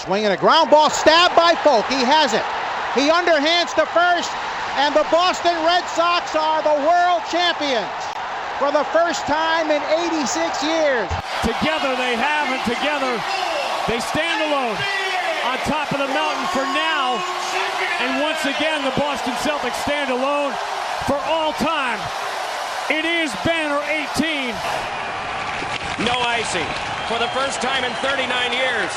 Swinging a ground ball, stabbed by Folk. He has it. He underhands to first, and the Boston Red Sox are the world champions for the first time in 86 years. Together they have, and together they stand alone on top of the mountain for now. And once again, the Boston Celtics stand alone for all time. It is banner 18. No icing. For the first time in 39 years,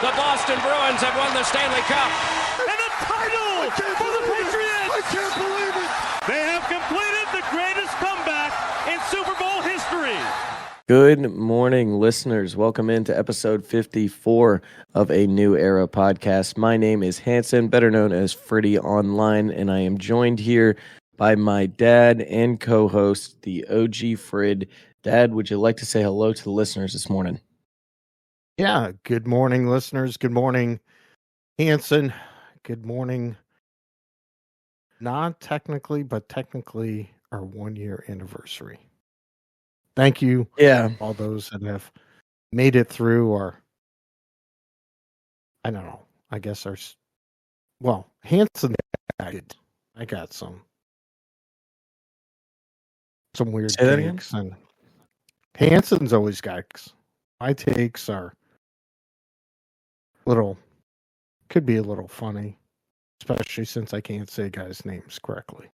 the Boston Bruins have won the Stanley Cup. And a title for the Patriots! I can't believe it! They have completed the greatest comeback in Super Bowl history. Good morning, listeners. Welcome into episode 54 of a New Era podcast. My name is Hanson, better known as Fryddy Online, and I am joined here by my dad and co-host, the OG Frid. Dad, would you like to say hello to the listeners this morning? Yeah, good morning, listeners. Good morning, Hanson. Good morning. Not technically, but technically our 1 year anniversary. Thank you. Yeah. All those that have made it through our, I don't know, I guess Hanson, I got some weird takes, and Hanson's always got, my takes are could be a little funny, especially since I can't say guys' names correctly.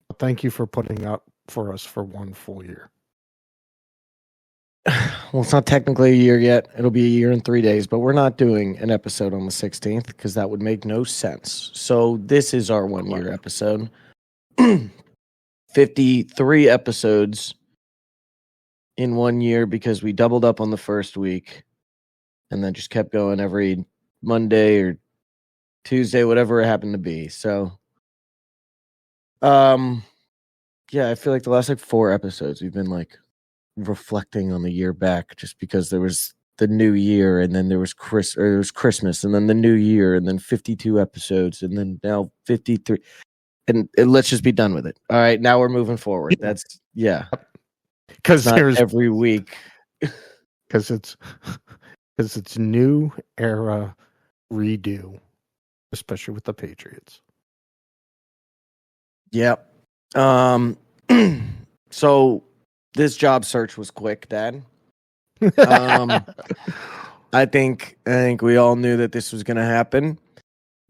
But thank you for putting up for us for 1 full year. Well, it's not technically a year yet. It'll be a year and 3 days, but we're not doing an episode on the 16th because that would make no sense. So this is our 1 year episode. 53 episodes in 1 year because we doubled up on the first week and then just kept going every Monday or Tuesday, whatever it happened to be. So, yeah, I feel like the last 4 episodes we've been reflecting on the year back, just because there was the new year and then there was Christmas and then the new year and then 52 episodes and then now 53. And let's just be done with it. All right, now we're moving forward. That's because there's every week because it's new era redo, especially with the Patriots. Yep. So this job search was quick, Dad. I think we all knew that this was going to happen.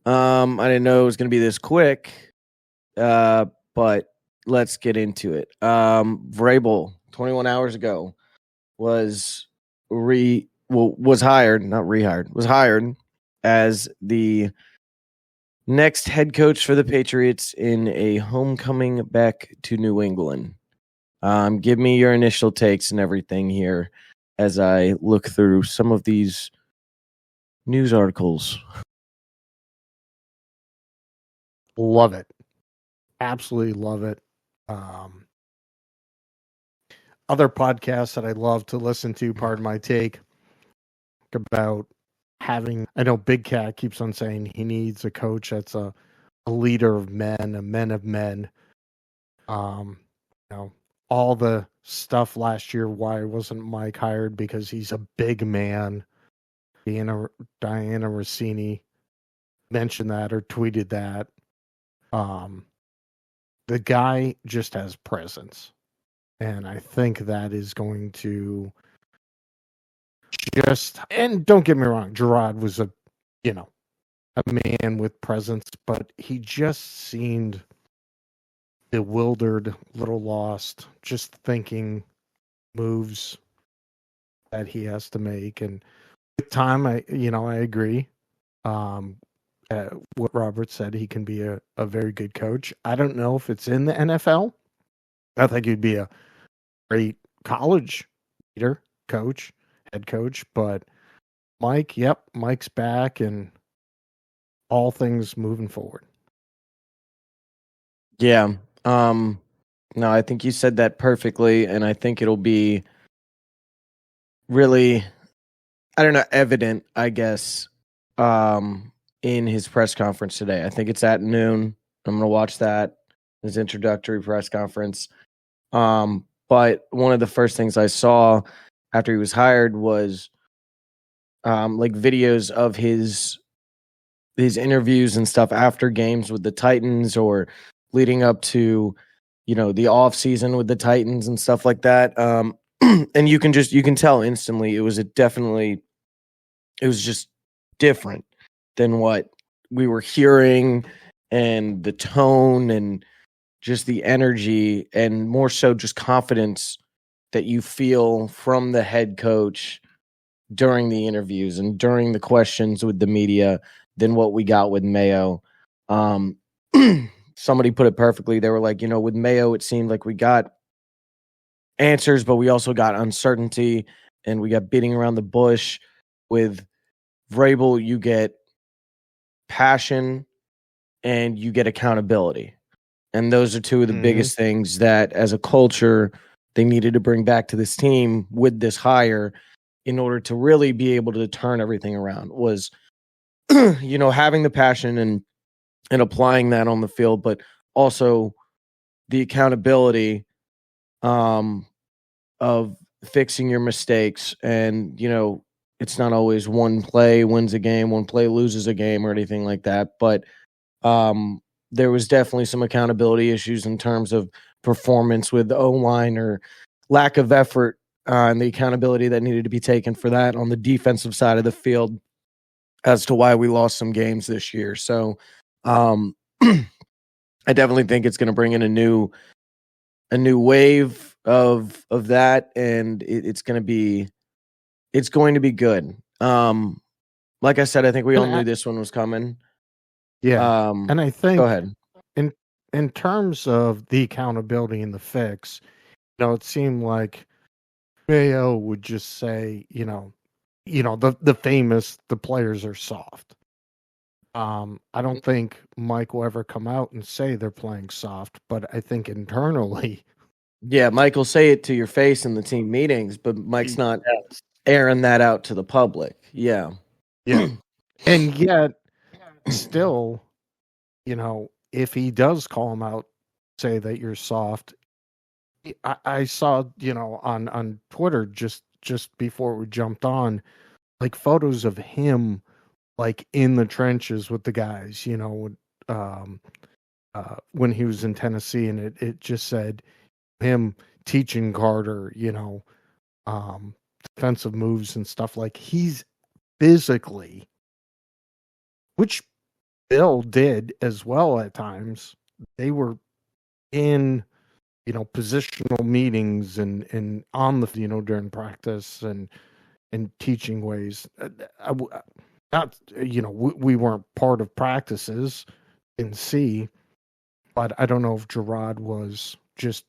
I didn't know it was going to be this quick. But let's get into it. Vrabel 21 hours ago was hired as the next head coach for the Patriots in a homecoming back to New England. Give me your initial takes and everything here as I look through some of these news articles. Love it. Absolutely love it. Other podcasts that I love to listen to, pardon my take, about having, I know Big Cat keeps on saying he needs a coach that's a leader of men, a men of men. All the stuff last year, why wasn't Mike hired? Because he's a big man. Diana Rossini mentioned that or tweeted that. The guy just has presence. And I think that is going to and don't get me wrong, Gerard was a man with presence, but he just seemed bewildered, a little lost, just thinking moves that he has to make. And with time, I agree. What Robert said, he can be a very good coach. I don't know if it's in the NFL. I think he'd be a great college leader, coach, head coach. But Mike's back and all things moving forward. Yeah. No, I think you said that perfectly, and I think it'll be really, evident, I guess, in his press conference today. I think it's at noon. I'm going to watch that, his introductory press conference. But one of the first things I saw after he was hired was like videos of his interviews and stuff after games with the Titans or leading up to, the offseason with the Titans and stuff like that. And you can tell instantly it was just different than what we were hearing, and the tone and just the energy, and more so just confidence that you feel from the head coach during the interviews and during the questions with the media than what we got with Mayo. Somebody put it perfectly. They were like, with Mayo, it seemed like we got answers, but we also got uncertainty and we got beating around the bush. With Vrabel, you get passion and you get accountability. And those are two of the biggest things that, as a culture, they needed to bring back to this team with this hire in order to really be able to turn everything around, was, having the passion and applying that on the field, but also the accountability of fixing your mistakes. And, it's not always one play wins a game, one play loses a game, or anything like that. But there was definitely some accountability issues in terms of performance with the O-line or lack of effort, and the accountability that needed to be taken for that on the defensive side of the field as to why we lost some games this year. So I definitely think it's going to bring in a new wave of that, and it's going to be good. Like I said, I think we all knew this one was coming. Yeah. And I think, go ahead. In terms of the accountability and the fix, it seemed like Mayo would just say, the famous, the players are soft. I don't think Mike will ever come out and say they're playing soft, but I think internally. Yeah, Mike will say it to your face in the team meetings, but Mike's not airing that out to the public. Yeah. Yeah. And yet, still, if he does call him out, say that you're soft. I saw, on Twitter just before we jumped on, like photos of him, like in the trenches with the guys, when he was in Tennessee, and it just said him teaching Carter, defensive moves and stuff. Like, he's physically, which Bill did as well at times. They were in, positional meetings and on the, during practice and teaching ways. We weren't part of practices in C, but I don't know if Gerard was just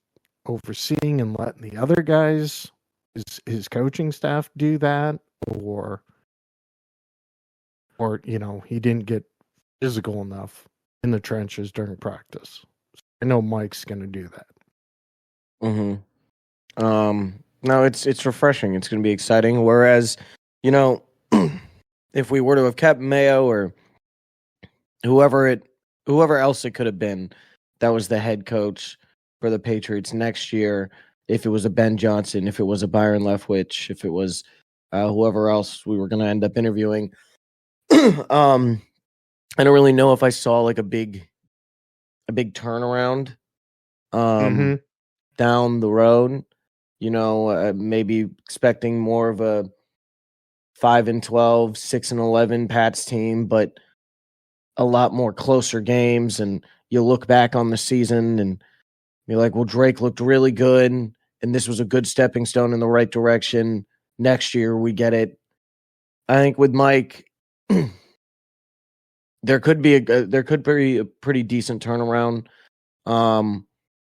overseeing and letting the other guys, his coaching staff, do that, or he didn't get physical enough in the trenches during practice. I know Mike's going to do that. No, it's refreshing. It's going to be exciting. Whereas, if we were to have kept Mayo or whoever else it could have been, that was the head coach for the Patriots next year. If it was a Ben Johnson, if it was a Byron Leftwich, if it was whoever else we were going to end up interviewing, I don't really know if I saw like a big turnaround down the road. Maybe expecting more of a 5-12, 6-11 Pats team, but a lot more closer games. And you look back on the season and you're like, well, Drake looked really good, and this was a good stepping stone in the right direction. Next year, we get it. I think with Mike, there could be a pretty decent turnaround.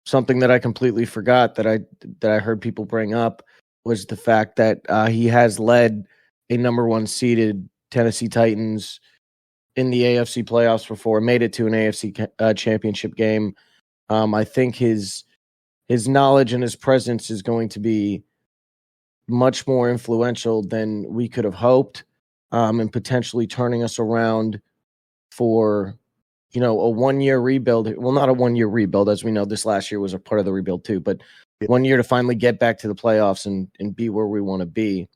Something that I completely forgot that I heard people bring up was the fact that he has led a number one seeded Tennessee Titans in the AFC playoffs before, made it to an AFC championship game. I think his knowledge and his presence is going to be much more influential than we could have hoped, and potentially turning us around for, a 1-year rebuild. Well, not a 1-year rebuild, as we know this last year was a part of the rebuild too, but 1 year to finally get back to the playoffs and be where we want to be.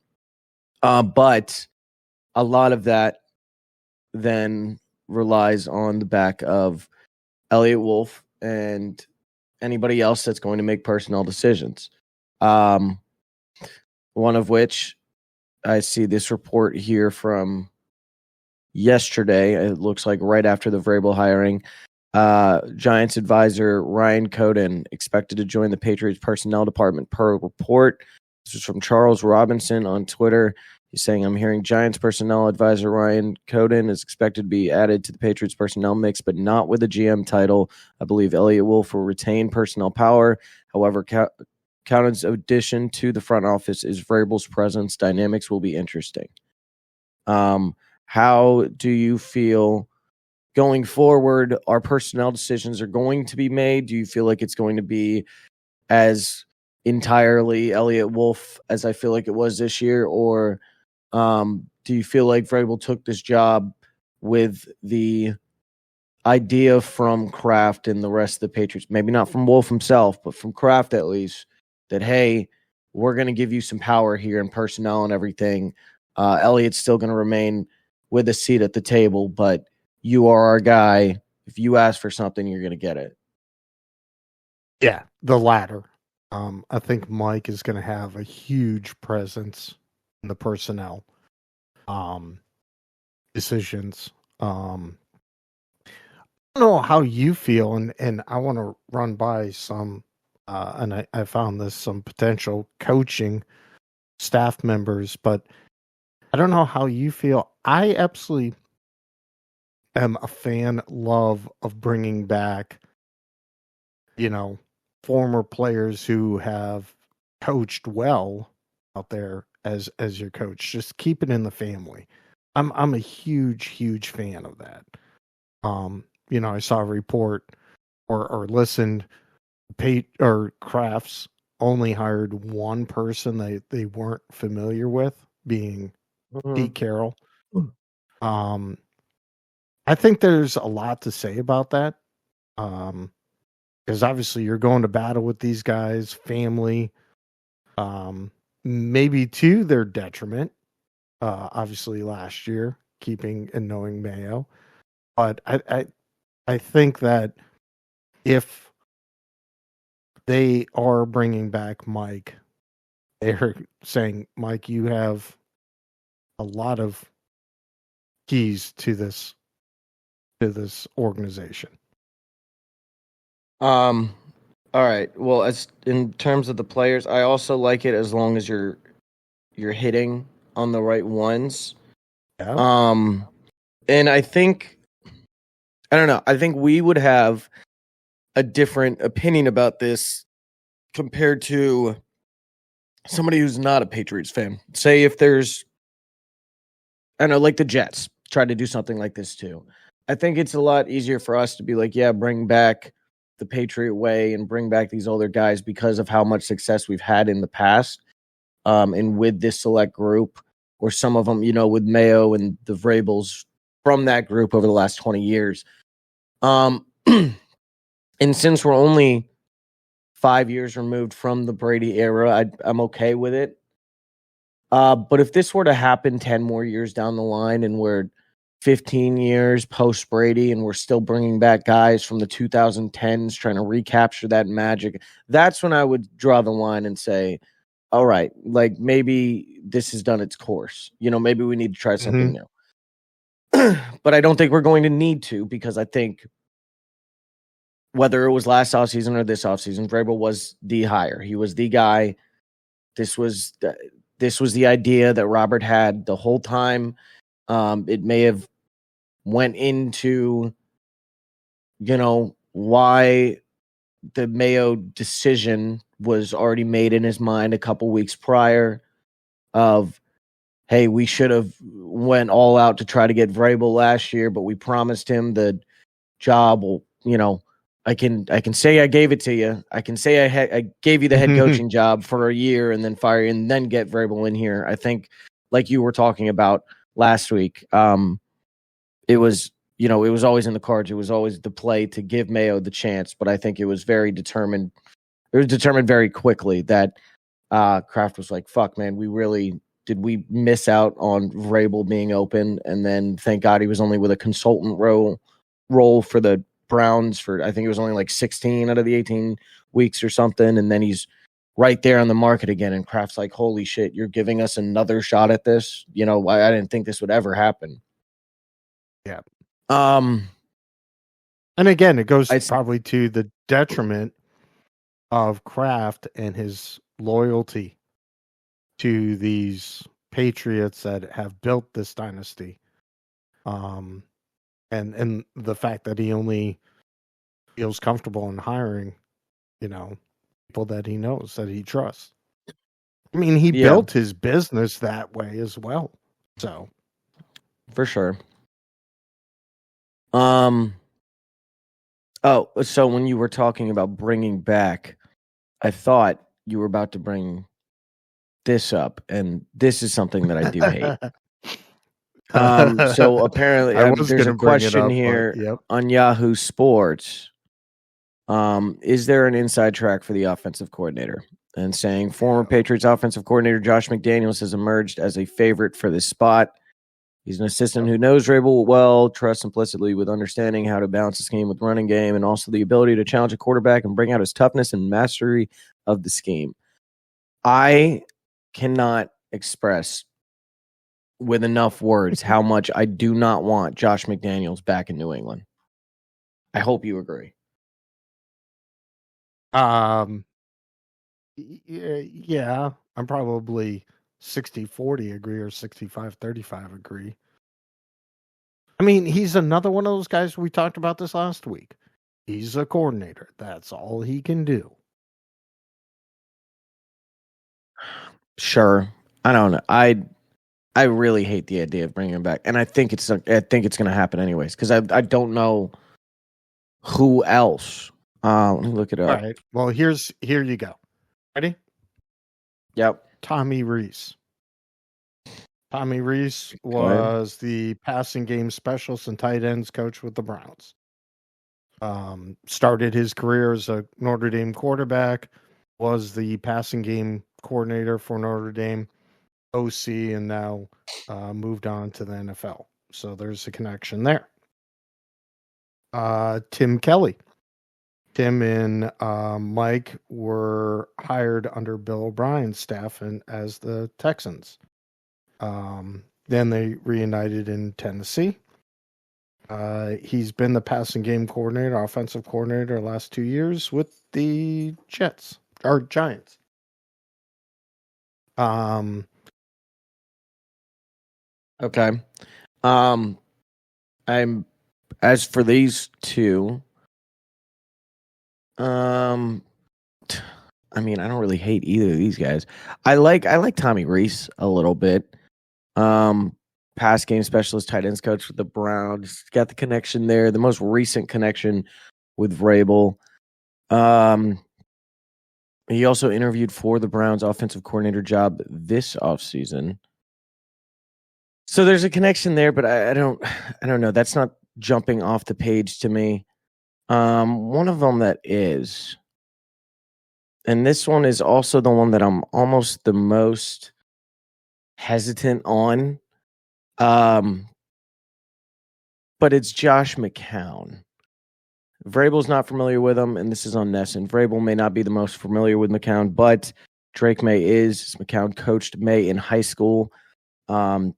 But a lot of that then relies on the back of Elliott Wolf and anybody else that's going to make personnel decisions. One of which I see this report here from yesterday. It looks like right after the Vrabel hiring. Giants advisor Ryan Coden expected to join the Patriots personnel department per report. This is from Charles Robinson on Twitter. He's saying, I'm hearing Giants personnel advisor Ryan Coden is expected to be added to the Patriots personnel mix, but not with a GM title. I believe Elliott Wolf will retain personnel power. However, Coden's addition to the front office is Vrabel's presence. Dynamics will be interesting. How do you feel going forward? Our personnel decisions are going to be made. Do you feel like it's going to be as entirely Elliott Wolf as I feel like it was this year? Or do you feel like Vrabel took this job with the idea from Kraft and the rest of the Patriots, maybe not from Wolf himself, but from Kraft at least, that, hey, we're going to give you some power here in personnel and everything. Elliott's still going to remain with a seat at the table, but you are our guy. If you ask for something, you're going to get it. Yeah, the latter. I think Mike is going to have a huge presence in the personnel decisions. I don't know how you feel, and I want to run by some, and I found this, some potential coaching staff members, but I don't know how you feel. I absolutely am a fan of bringing back, former players who have coached well out there as your coach. Just keep it in the family. I'm a huge fan of that. I saw a report or listened, Kraft's only hired one person they weren't familiar with, being Pete Carroll. I think there's a lot to say about that. Because obviously you're going to battle with these guys, family, maybe to their detriment. Obviously last year, keeping and knowing Mayo. But I think that if they are bringing back Mike, they're saying, Mike, you have a lot of keys to this organization. All right. Well, as in terms of the players, I also like it as long as you're hitting on the right ones. Yeah. And I think, I don't know, I think we would have a different opinion about this compared to somebody who's not a Patriots fan. Say if there's, I don't know, like the Jets tried to do something like this too. I think it's a lot easier for us to be like, yeah, bring back the Patriot way and bring back these older guys because of how much success we've had in the past. And with this select group, or some of them, with Mayo and the Vrabels from that group over the last 20 years. And since we're only 5 years removed from the Brady era, I'm okay with it. But if this were to happen 10 more years down the line and we're 15 years post Brady and we're still bringing back guys from the 2010s trying to recapture that magic, that's when I would draw the line and say, all right, like maybe this has done its course. Maybe we need to try something new. But I don't think we're going to need to, because I think whether it was last offseason or this offseason, Vrabel was the hire. He was the guy. This was the idea that Robert had the whole time. It may have went into, why the Mayo decision was already made in his mind a couple weeks prior of, hey, we should have went all out to try to get Vrabel last year, but we promised him the job. Well, I can say I gave it to you. I can say I gave you the head coaching job for a year and then fire you and then get Vrabel in here. I think, like you were talking about last week, it was always in the cards. It was always the play to give Mayo the chance, but I think it was very determined. It was determined very quickly that Kraft was like, fuck, man, we really did we miss out on Vrabel being open? And then thank God he was only with a consultant role for the Browns for, I think it was only like 16 out of the 18 weeks or something. And then he's right there on the market again. And Kraft's like, holy shit, you're giving us another shot at this. You know, I didn't think this would ever happen. Yeah. And again, it goes probably to the detriment of Kraft and his loyalty to these Patriots that have built this dynasty. And the fact that he only feels comfortable in hiring, people that he knows, that he trusts. I mean, he built his business that way as well. So, for sure. Oh, so when you were talking about bringing back, I thought you were about to bring this up, and this is something that I do hate. So apparently, there's a question here on Yahoo Sports. Is there an inside track for the offensive coordinator? And saying former Patriots offensive coordinator Josh McDaniels has emerged as a favorite for this spot. He's an assistant who knows Vrabel well, trusts implicitly with understanding how to balance the scheme with running game, and also the ability to challenge a quarterback and bring out his toughness and mastery of the scheme. I cannot express with enough words how much I do not want Josh McDaniels back in New England. I hope you agree. Yeah, I'm probably 60-40 agree or 65-35 agree. I mean, he's another one of those guys, we talked about this last week. He's a coordinator. That's all he can do. Sure. I don't know. I really hate the idea of bringing him back, and I think it's going to happen anyways because I don't know who else. Let me look it up. All right. Well, here you go. Ready? Yep. Tommy Rees. Tommy Rees was the passing game specialist and tight ends coach with the Browns. Started his career as a Notre Dame quarterback, was the passing game coordinator for Notre Dame, OC, and now moved on to the NFL. So there's a connection there. Tim Kelly. Tim and Mike were hired under Bill O'Brien's staff as the Texans. Then they reunited in Tennessee. He's been the passing game coordinator, offensive coordinator the last 2 years with the Giants. Okay. As for these two, I mean, I don't really hate either of these guys. I like Tommy Rees a little bit. Pass game specialist, tight ends coach with the Browns. Got the connection there. The most recent connection with Vrabel. He also interviewed for the Browns offensive coordinator job this offseason. So there's a connection there, but I don't know. That's not jumping off the page to me. One of them that is, and this one is also the one that I'm almost the most hesitant on. But it's Josh McCown. Vrabel's not familiar with him, and this is on Nesson. Vrabel may not be the most familiar with McCown, but Drake May is. McCown coached May in high school. And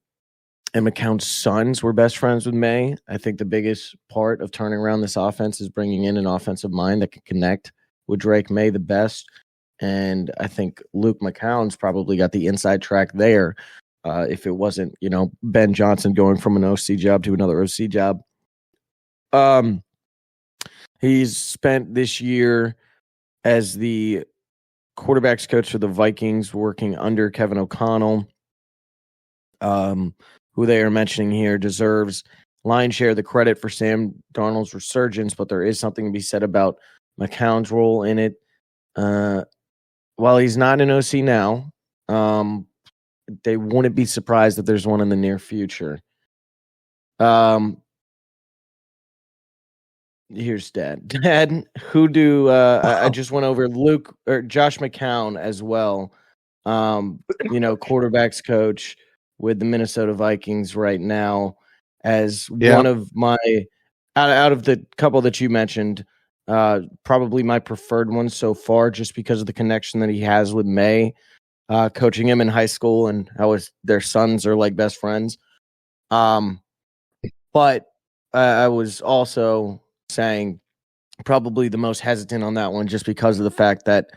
McCown's sons were best friends with May. I think the biggest part of turning around this offense is bringing in an offensive mind that can connect with Drake May the best. And I think Luke McCown's probably got the inside track there. If it wasn't, Ben Johnson going from an OC job to another OC job. He's spent this year as the quarterbacks coach for the Vikings, working under Kevin O'Connell, who they are mentioning here deserves lion's share of the credit for Sam Darnold's resurgence, but there is something to be said about McCown's role in it. While he's not an OC now, they wouldn't be surprised if there's one in the near future. Here's Dad. Dad, who do I just went over Luke or Josh McCown as well. quarterbacks coach with the Minnesota Vikings right now as one of my out of the couple that you mentioned, probably my preferred one so far, just because of the connection that he has with May, coaching him in high school and how their sons are like best friends. But I was also saying probably the most hesitant on that one just because of the fact that,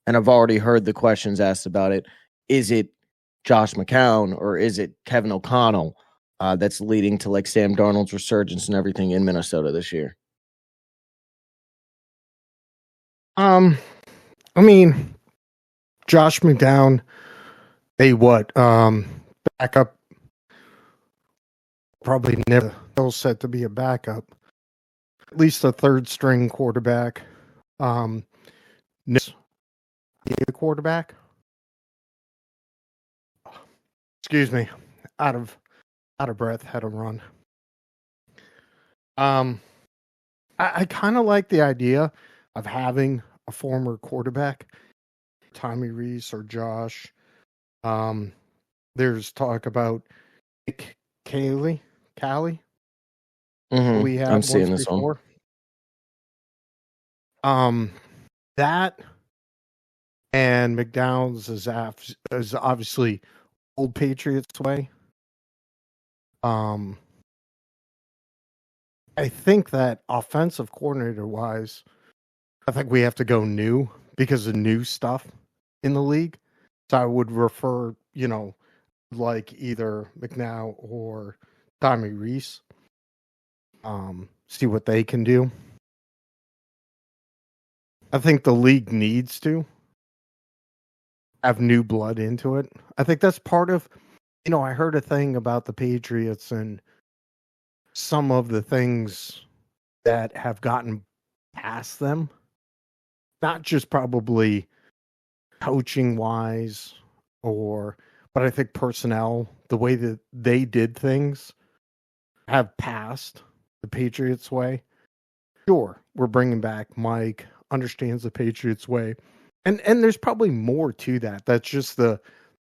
and I've already heard the questions asked about it, is it Josh McCown or is it Kevin O'Connell that's leading to like Sam Darnold's resurgence and everything in Minnesota this year? I mean, Josh McCown, backup, probably never set to be a backup, at least a third string quarterback. The quarterback. Excuse me, out of breath, had a run. I kind of like the idea of having a former quarterback, Tommy Reese or Josh. There's talk about Nick Callie. Mm-hmm. We had I'm seeing this before. one. That and McDowell's is obviously old Patriots way. I think that offensive coordinator wise, I think we have to go new because of new stuff in the league. So I would refer, like either McNow or Tommy Reese. See what they can do. I think the league needs to have new blood into it. I think that's part of, I heard a thing about the Patriots and some of the things that have gotten past them. Not just probably coaching wise but I think personnel, the way that they did things have passed the Patriots way. Sure, we're bringing back Mike, understands the Patriots way. And there's probably more to that. That's just the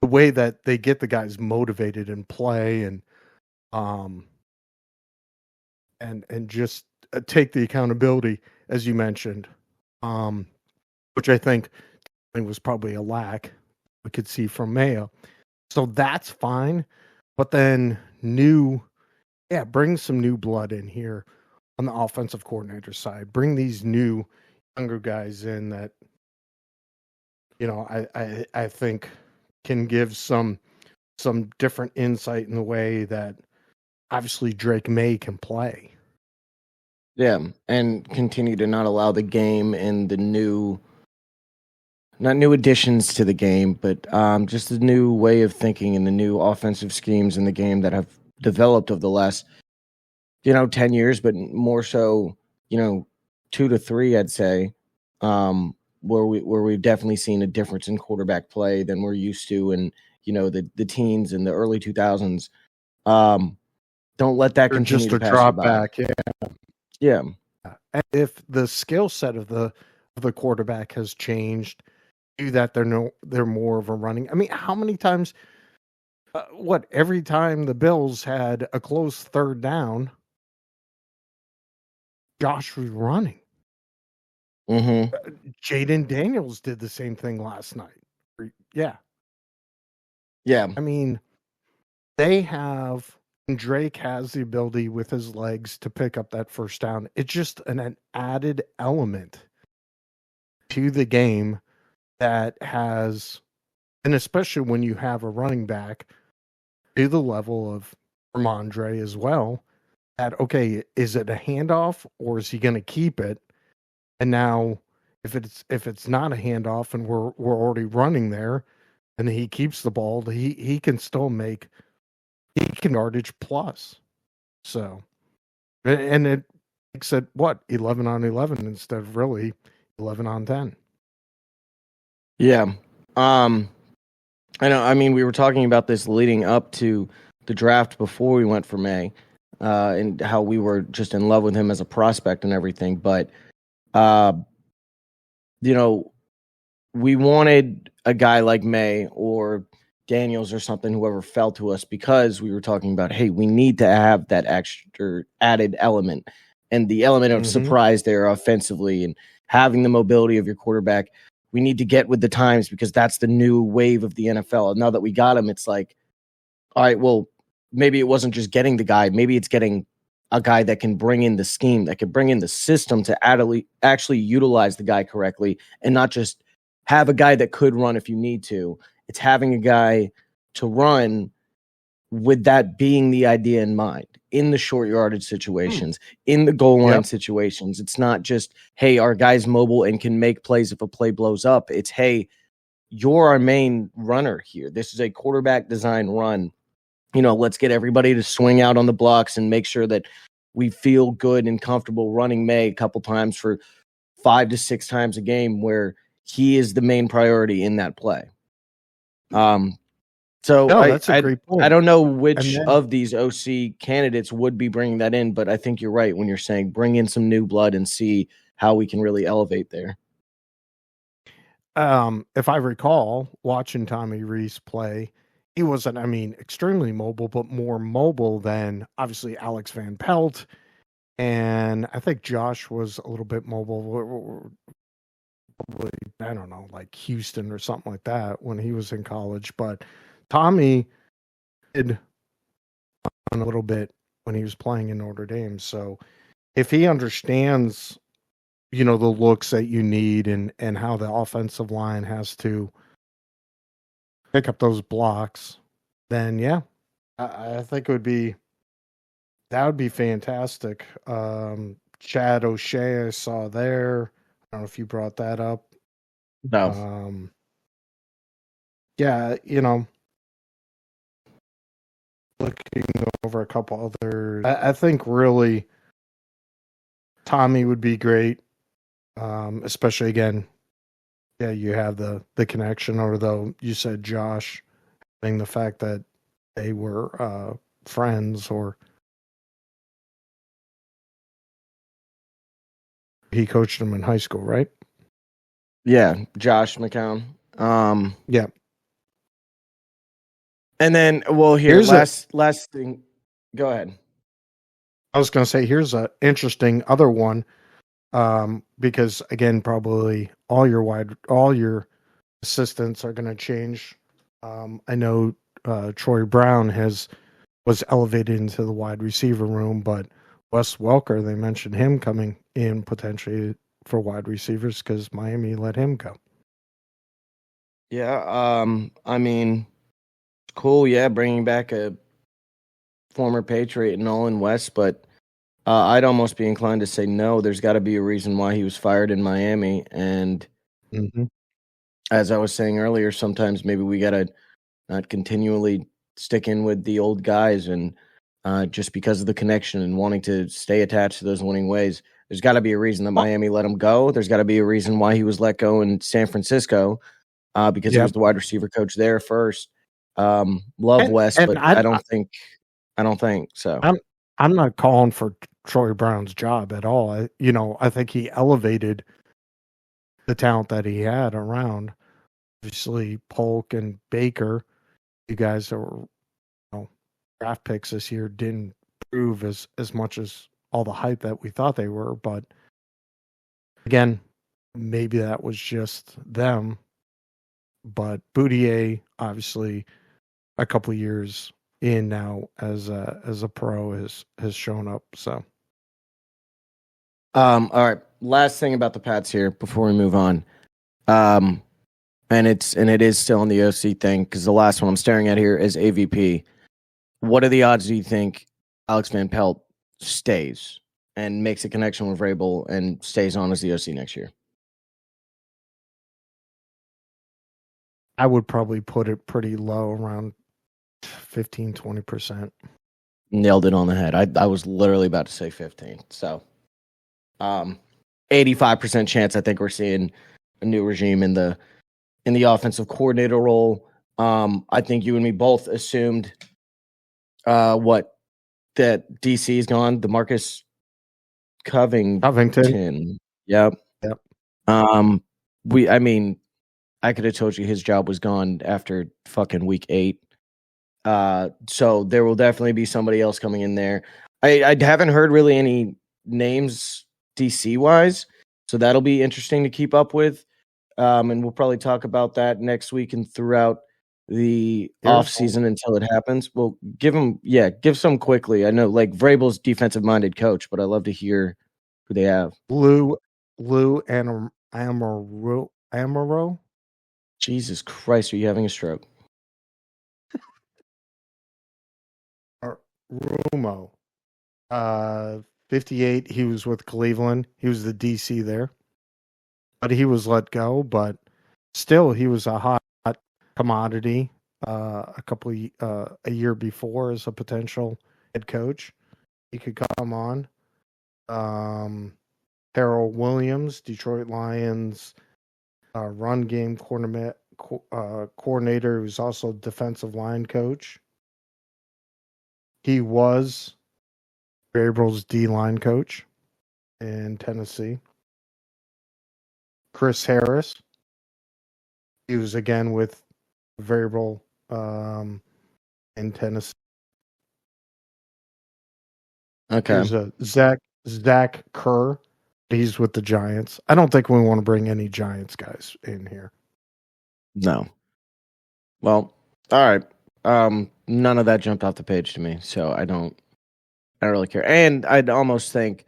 way that they get the guys motivated and play and just take the accountability, as you mentioned, which I think was probably a lack we could see from Mayo. So that's fine. But then bring some new blood in here on the offensive coordinator side. Bring these new younger guys in that, I think can give some different insight in the way that obviously Drake May can play. Yeah, and continue to not allow the game and the not new additions to the game, but just the new way of thinking and the new offensive schemes in the game that have developed over the last, 10 years, but more so, 2 to 3, I'd say, where we've definitely seen a difference in quarterback play than we're used to, and the teens and the early 2000s. Don't let that continue just a to pass drop you by. back. Yeah. And if the skill set of the quarterback has changed, do that they're more of a running. I mean, how many times? Every time the Bills had a close third down, Josh was running. Mm-hmm. Jaden Daniels did the same thing last night. Yeah. I mean, they have. Drake has the ability with his legs to pick up that first down. It's just an added element to the game that has, and especially when you have a running back to the level of Ramondre as well, that, okay, is it a handoff or is he going to keep it? And now if it's not a handoff and we're already running there and he keeps the ball, he can still make yardage plus. So, and it makes it 11 on 11 instead of really 11 on 10. Yeah. I know. I mean, we were talking about this leading up to the draft before we went for May, and how we were just in love with him as a prospect and everything. But, we wanted a guy like May or Daniels or something, whoever fell to us, because we were talking about, hey, we need to have that extra added element and the element of surprise there offensively and having the mobility of your quarterback. We need to get with the times because that's the new wave of the NFL. Now that we got him, it's like, all right, well, maybe it wasn't just getting the guy. Maybe it's getting a guy that can bring in the scheme, that can bring in the system to actually utilize the guy correctly and not just have a guy that could run if you need to. It's having a guy to run with that being the idea in mind in the short yardage situations, in the goal line situations. It's not just, hey, our guy's mobile and can make plays if a play blows up. It's, hey, you're our main runner here. This is a quarterback design run. Let's get everybody to swing out on the blocks and make sure that we feel good and comfortable running May a couple times for 5 to 6 times a game where he is the main priority in that play. That's a great point. I don't know which of these OC candidates would be bringing that in, but I think you're right when you're saying bring in some new blood and see how we can really elevate there. If I recall watching Tommy Rees play, he wasn't, extremely mobile, but more mobile than obviously Alex Van Pelt. And I think Josh was a little bit mobile. Probably, I don't know, like Houston or something like that when he was in college. But Tommy did a little bit when he was playing in Notre Dame. So if he understands, the looks that you need and how the offensive line has to pick up those blocks, then I think that would be fantastic. Chad O'Shea I saw there. I don't know if you brought that up. No. Looking over a couple others, I think really Tommy would be great. Especially again, you have the connection, although you said Josh, having the fact that they were friends, or he coached him in high school, right? Yeah, Josh McCown. Yeah. And then, well, here's last thing. Go ahead. I was going to say, here's an interesting other one, because again, probably all your assistants are going to change. I know Troy Brown was elevated into the wide receiver room, but Wes Welker, they mentioned him coming in potentially for wide receivers because Miami let him go. Yeah, cool. Yeah, bringing back a former Patriot, Nolan West, but I'd almost be inclined to say no. There's got to be a reason why he was fired in Miami, and as I was saying earlier, sometimes maybe we got to not continually stick in with the old guys, and just because of the connection and wanting to stay attached to those winning ways. There's got to be a reason that Miami let him go. There's got to be a reason why he was let go in San Francisco, because he was the wide receiver coach there first. Love West, but I don't think so. I'm not calling for Troy Brown's job at all. I think he elevated the talent that he had around. Obviously, Polk and Baker, you guys that were draft picks this year, didn't prove as much as all the hype that we thought they were. But again, maybe that was just them. But Boudier, obviously, a couple of years in now as a pro has shown up. So, all right. Last thing about the Pats here before we move on, and it is still on the OC thing because the last one I'm staring at here is AVP. What are the odds do you think Alex Van Pelt stays and makes a connection with Vrabel and stays on as the OC next year? I would probably put it pretty low, around 15-20%. Nailed it on the head. I was literally about to say 15. So 85% chance I think we're seeing a new regime in the offensive coordinator role. I think you and me both assumed that DC is gone. DeMarcus Covington. Yep. I could have told you his job was gone after fucking week 8. So there will definitely be somebody else coming in there. I haven't heard really any names DC wise, so that'll be interesting to keep up with. And we'll probably talk about that next week and throughout the off season until it happens. Well, give some quickly. I know like Vrabel's defensive minded coach, but I love to hear who they have. Lou and Amaro. Jesus Christ, are you having a stroke? Rumo. 58. He was with Cleveland. He was the DC there, but he was let go. But still, he was a hot commodity. A year before as a potential head coach, he could come on. Harold Williams, Detroit Lions, run game coordinator, who's also defensive line coach. He was Vrabel's D-line coach in Tennessee. Chris Harris. He was again with Vrabel in Tennessee. Okay. There's a Zach Kerr. He's with the Giants. I don't think we want to bring any Giants guys in here. No. Well, all right. None of that jumped off the page to me, so I don't really care. And I'd almost think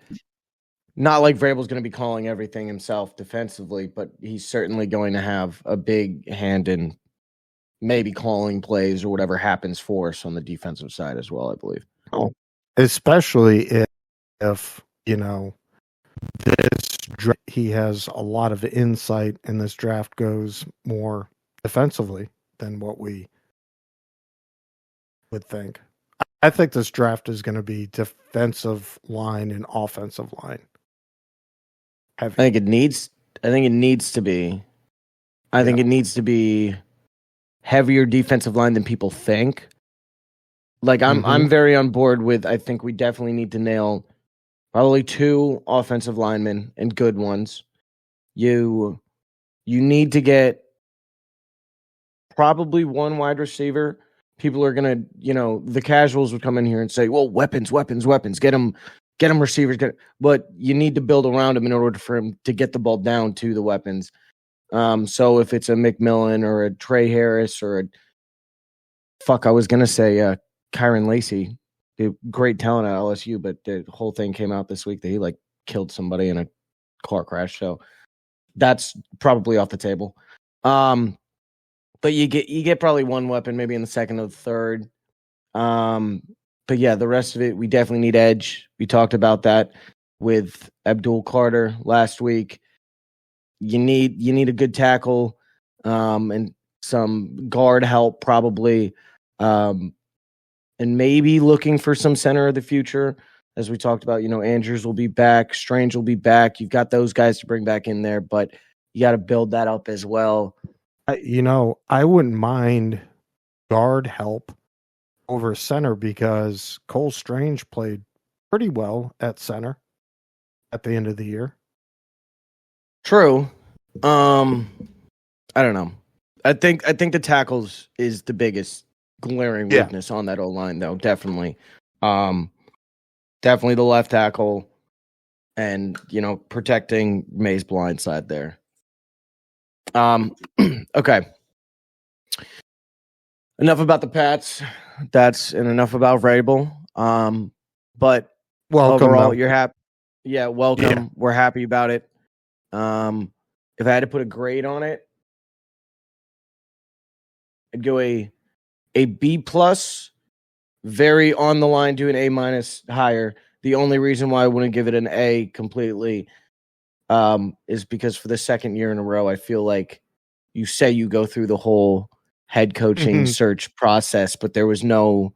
not like Vrabel's going to be calling everything himself defensively, but he's certainly going to have a big hand in maybe calling plays or whatever happens for us on the defensive side as well, I believe. Oh, especially if he has a lot of insight and this draft goes more defensively than what we would think. I think this draft is going to be defensive line and offensive line. I think it needs to be. I think it needs to be heavier defensive line than people think. Like I'm very on board with. I think we definitely need to nail probably 2 offensive linemen and good ones. You need to get probably 1 wide receiver. People are gonna, the casuals would come in here and say, "Well, weapons, get them receivers." But you need to build around him in order for him to get the ball down to the weapons. So if it's a McMillan or a Trey Harris or I was gonna say Kyron Lacey, great talent at LSU, but the whole thing came out this week that he killed somebody in a car crash. So that's probably off the table. But you get probably 1 weapon, maybe in the second or the third. But yeah, the rest of it, we definitely need edge. We talked about that with Abdul Carter last week. You need a good tackle, and some guard help probably, and maybe looking for some center of the future. As we talked about, Andrews will be back, Strange will be back. You've got those guys to bring back in there, but you got to build that up as well. I wouldn't mind guard help over center because Cole Strange played pretty well at center at the end of the year. True. I don't know. I think the tackles is the biggest glaring weakness on that O-line, though. Definitely. Definitely the left tackle and, protecting May's blind side there. Okay. Enough about the Pats. And enough about Vrabel. But welcome, overall, you're happy. Yeah, welcome. Yeah. We're happy about it. If I had to put a grade on it, I'd go a B plus, very on the line to an A minus higher. The only reason why I wouldn't give it an A completely is because for the second year in a row, I feel like you say you go through the whole head coaching search process, but there was no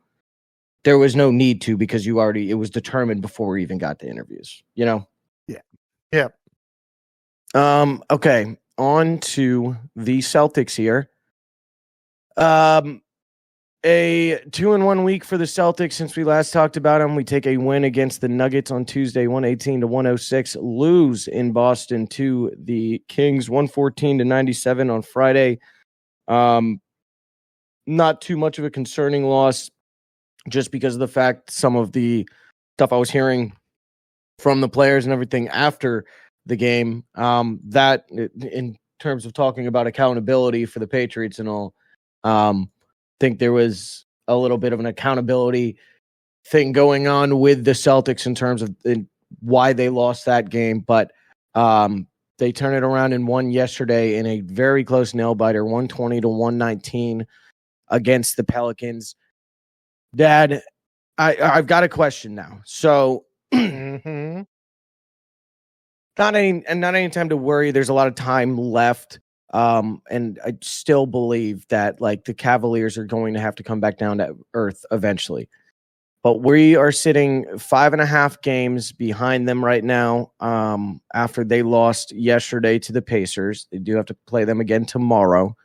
need to because it was determined before we even got to interviews, Yeah. Yeah. Okay. On to the Celtics here. A 2-1 week for the Celtics since we last talked about them. We take a win against the Nuggets on Tuesday, 118-106. Lose in Boston to the Kings, 114-97 on Friday. Not too much of a concerning loss, just because of the fact some of the stuff I was hearing from the players and everything after the game, that in terms of talking about accountability for the Patriots and all, think there was a little bit of an accountability thing going on with the Celtics in terms of why they lost that game. But they turned it around and won yesterday in a very close nail biter, 120-119 against the Pelicans. Dad, I've got a question now. So not any time to worry. There's a lot of time left. And I still believe that like the Cavaliers are going to have to come back down to earth eventually. But we are sitting 5.5 games behind them right now. After they lost yesterday to the Pacers, they do have to play them again tomorrow.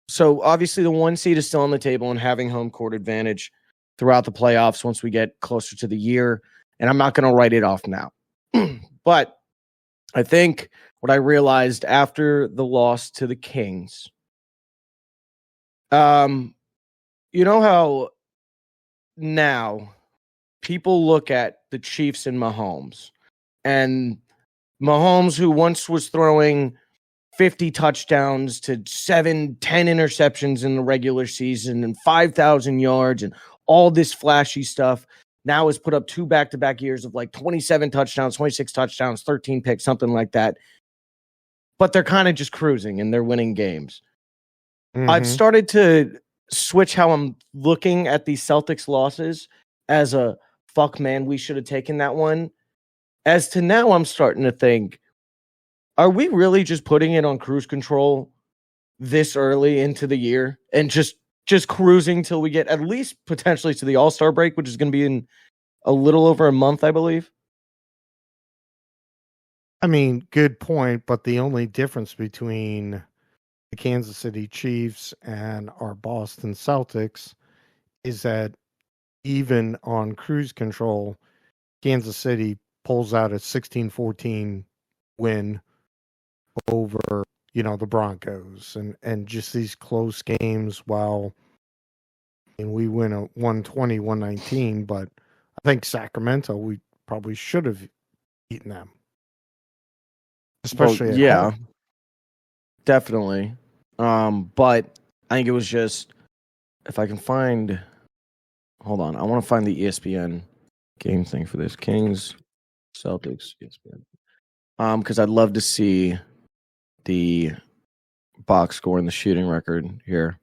So obviously the 1 seed is still on the table and having home court advantage throughout the playoffs once we get closer to the year. And I'm not going to write it off now. But I think what I realized after the loss to the Kings, you know how now people look at the Chiefs and Mahomes, and Mahomes, who once was throwing 50 touchdowns to 10 interceptions in the regular season and 5,000 yards and all this flashy stuff, now has put up 2 back-to-back years of like 27 touchdowns, 26 touchdowns, 13 picks, something like that. But they're kind of just cruising and they're winning games. Mm-hmm. I've started to switch how I'm looking at these Celtics losses as a fuck, man, we should have taken that one. As to now, I'm starting to think, are we really just putting it on cruise control this early into the year and just cruising till we get at least potentially to the All-Star break, which is going to be in a little over a month, I believe? I mean, good point, but the only difference between the Kansas City Chiefs and our Boston Celtics is that even on cruise control, Kansas City pulls out a 16-14 win over, the Broncos and just these close games while we win a 120-119, but I think Sacramento, we probably should have beaten them. Especially at home. Definitely. But I think it was just, if I can find, hold on, I want to find the ESPN game thing for this. Kings, Celtics, ESPN. Because I'd love to see the box score and the shooting record here.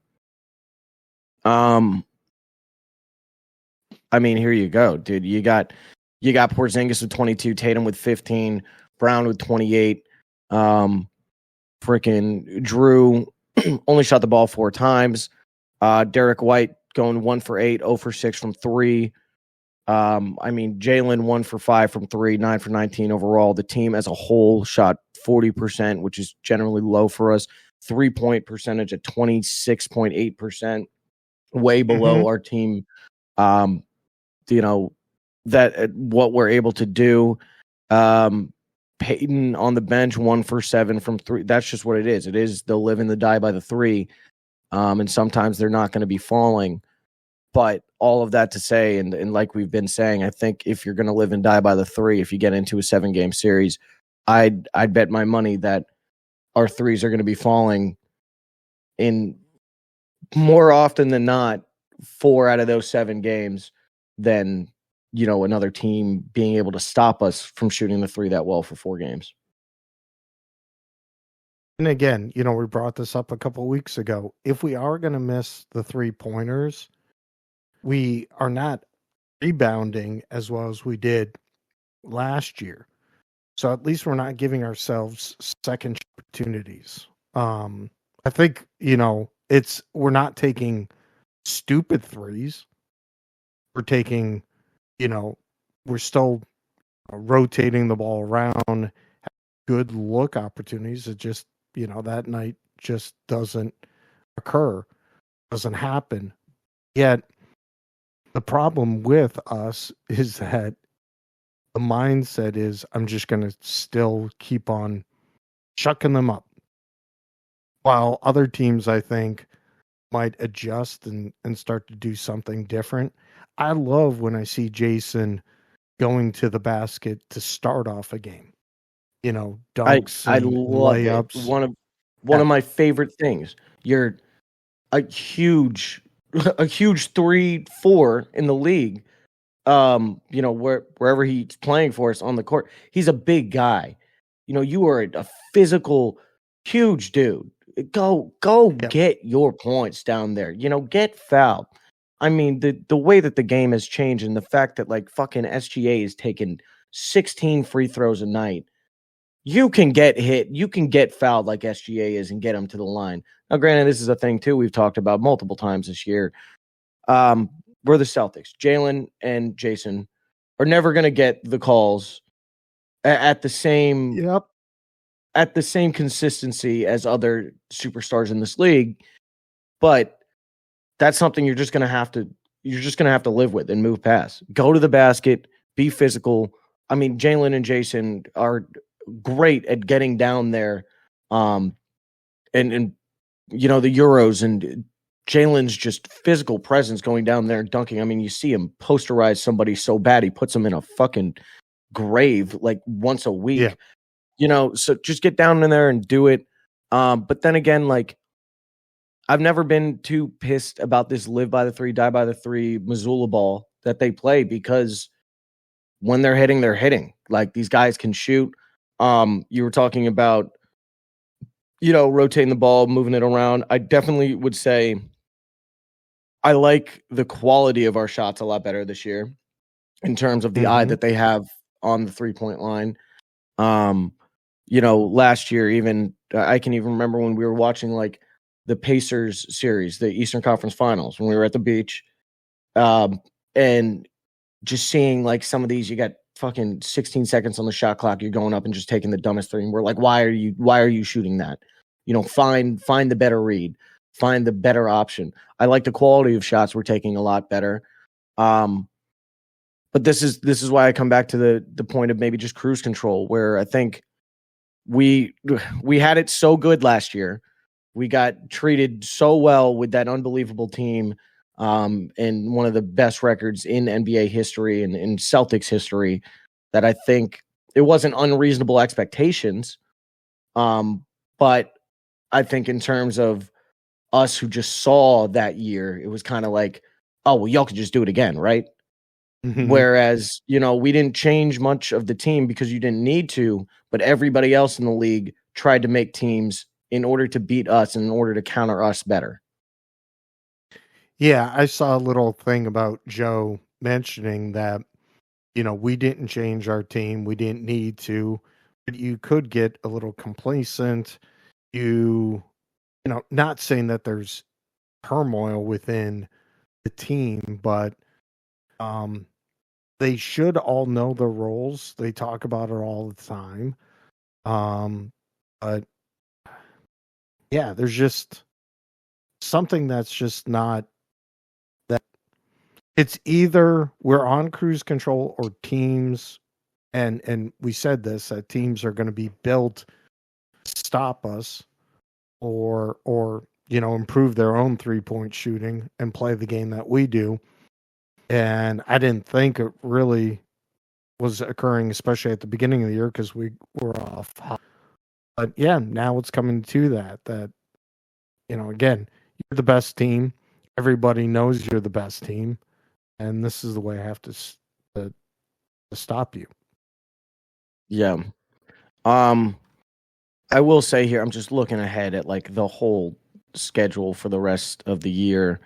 I mean, here you go, dude. You got Porzingis with 22, Tatum with 15, Brown with 28. Freaking Drew only shot the ball 4 times. Derek White going 1 for 8, 0 for 6 from 3. Jalen 1 for 5 from 3, 9 for 19 overall. The team as a whole shot 40%, which is generally low for us. 3-point percentage at 26.8%, way below our team. That what we're able to do. Peyton on the bench, 1 for 7 from 3. That's just what it is. It is the live and the die by the 3. And sometimes they're not going to be falling. But all of that to say, and like we've been saying, I think if you're going to live and die by the 3, if you get into a 7-game series, I'd bet my money that our 3s are going to be falling in more often than not 4 out of those 7 games than another team being able to stop us from shooting the 3 that well for 4 games. And again, we brought this up a couple of weeks ago. If we are going to miss the 3-pointers, we are not rebounding as well as we did last year. So at least we're not giving ourselves second opportunities. I think, we're not taking stupid 3s. We're taking, we're still rotating the ball around, good look opportunities. It just, that night just doesn't occur. doesn't happen. Yet the problem with us is that the mindset is I'm just going to still keep on chucking them up. While other teams, I think, might adjust and start to do something different. I love when I see Jason going to the basket to start off a game. Dunks I and love it. layups. One of my favorite things. You're a huge 3-4 in the league. Wherever he's playing for us on the court, he's a big guy. You are a physical, huge dude. Go get your points down there. Get fouled. I mean, the way that the game has changed and the fact that like fucking SGA is taking 16 free throws a night. You can get hit. You can get fouled like SGA is and get him to the line. Now, granted, this is a thing too we've talked about multiple times this year. We're the Celtics. Jalen and Jason are never going to get the calls at the same at the same consistency as other superstars in this league, but that's something you're just going to have to live with and move past. Go to the basket, be physical. I mean, Jalen and Jason are great at getting down there, and the Euros, and Jalen's just physical presence going down there and dunking. I mean, you see him posterize somebody so bad he puts them in a fucking grave like once a week. Yeah. So just get down in there and do it. But then again, like, I've never been too pissed about this live by the three, die by the three Missoula ball that they play, because when they're hitting. Like, these guys can shoot. You were talking about, rotating the ball, moving it around. I definitely would say I like the quality of our shots a lot better this year in terms of the eye that they have on the 3-point line. Last year, even I can even remember when we were watching like the Pacers series, the Eastern Conference Finals, when we were at the beach, and just seeing like some of these, you got fucking 16 seconds on the shot clock, you're going up and just taking the dumbest three, and we're like, why are you shooting that? Find the better read, find the better option. I like the quality of shots we're taking a lot better. But this is why I come back to the point of maybe just cruise control, where I think we had it so good last year. We got treated so well with that unbelievable team, and one of the best records in NBA history and in Celtics history, that I think it wasn't unreasonable expectations. But I think in terms of us who just saw that year, it was kind of like, oh, well, y'all could just do it again, right? Mm-hmm. Whereas, we didn't change much of the team because you didn't need to, but everybody else in the league tried to make teams in order to beat us and in order to counter us better. Yeah, I saw a little thing about Joe mentioning that, we didn't change our team. We didn't need to, but you could get a little complacent. Not saying that there's turmoil within the team, but they should all know their roles. They talk about it all the time. But yeah, there's just something that's just not that. It's either we're on cruise control or teams, and we said this, that teams are going to be built to stop us or improve their own 3-point shooting and play the game that we do. And I didn't think it really was occurring, especially at the beginning of the year, because we were off. But yeah, now it's coming to that, again, you're the best team. Everybody knows you're the best team. And this is the way I have to stop you. Yeah. I will say here, I'm just looking ahead at like the whole schedule for the rest of the year.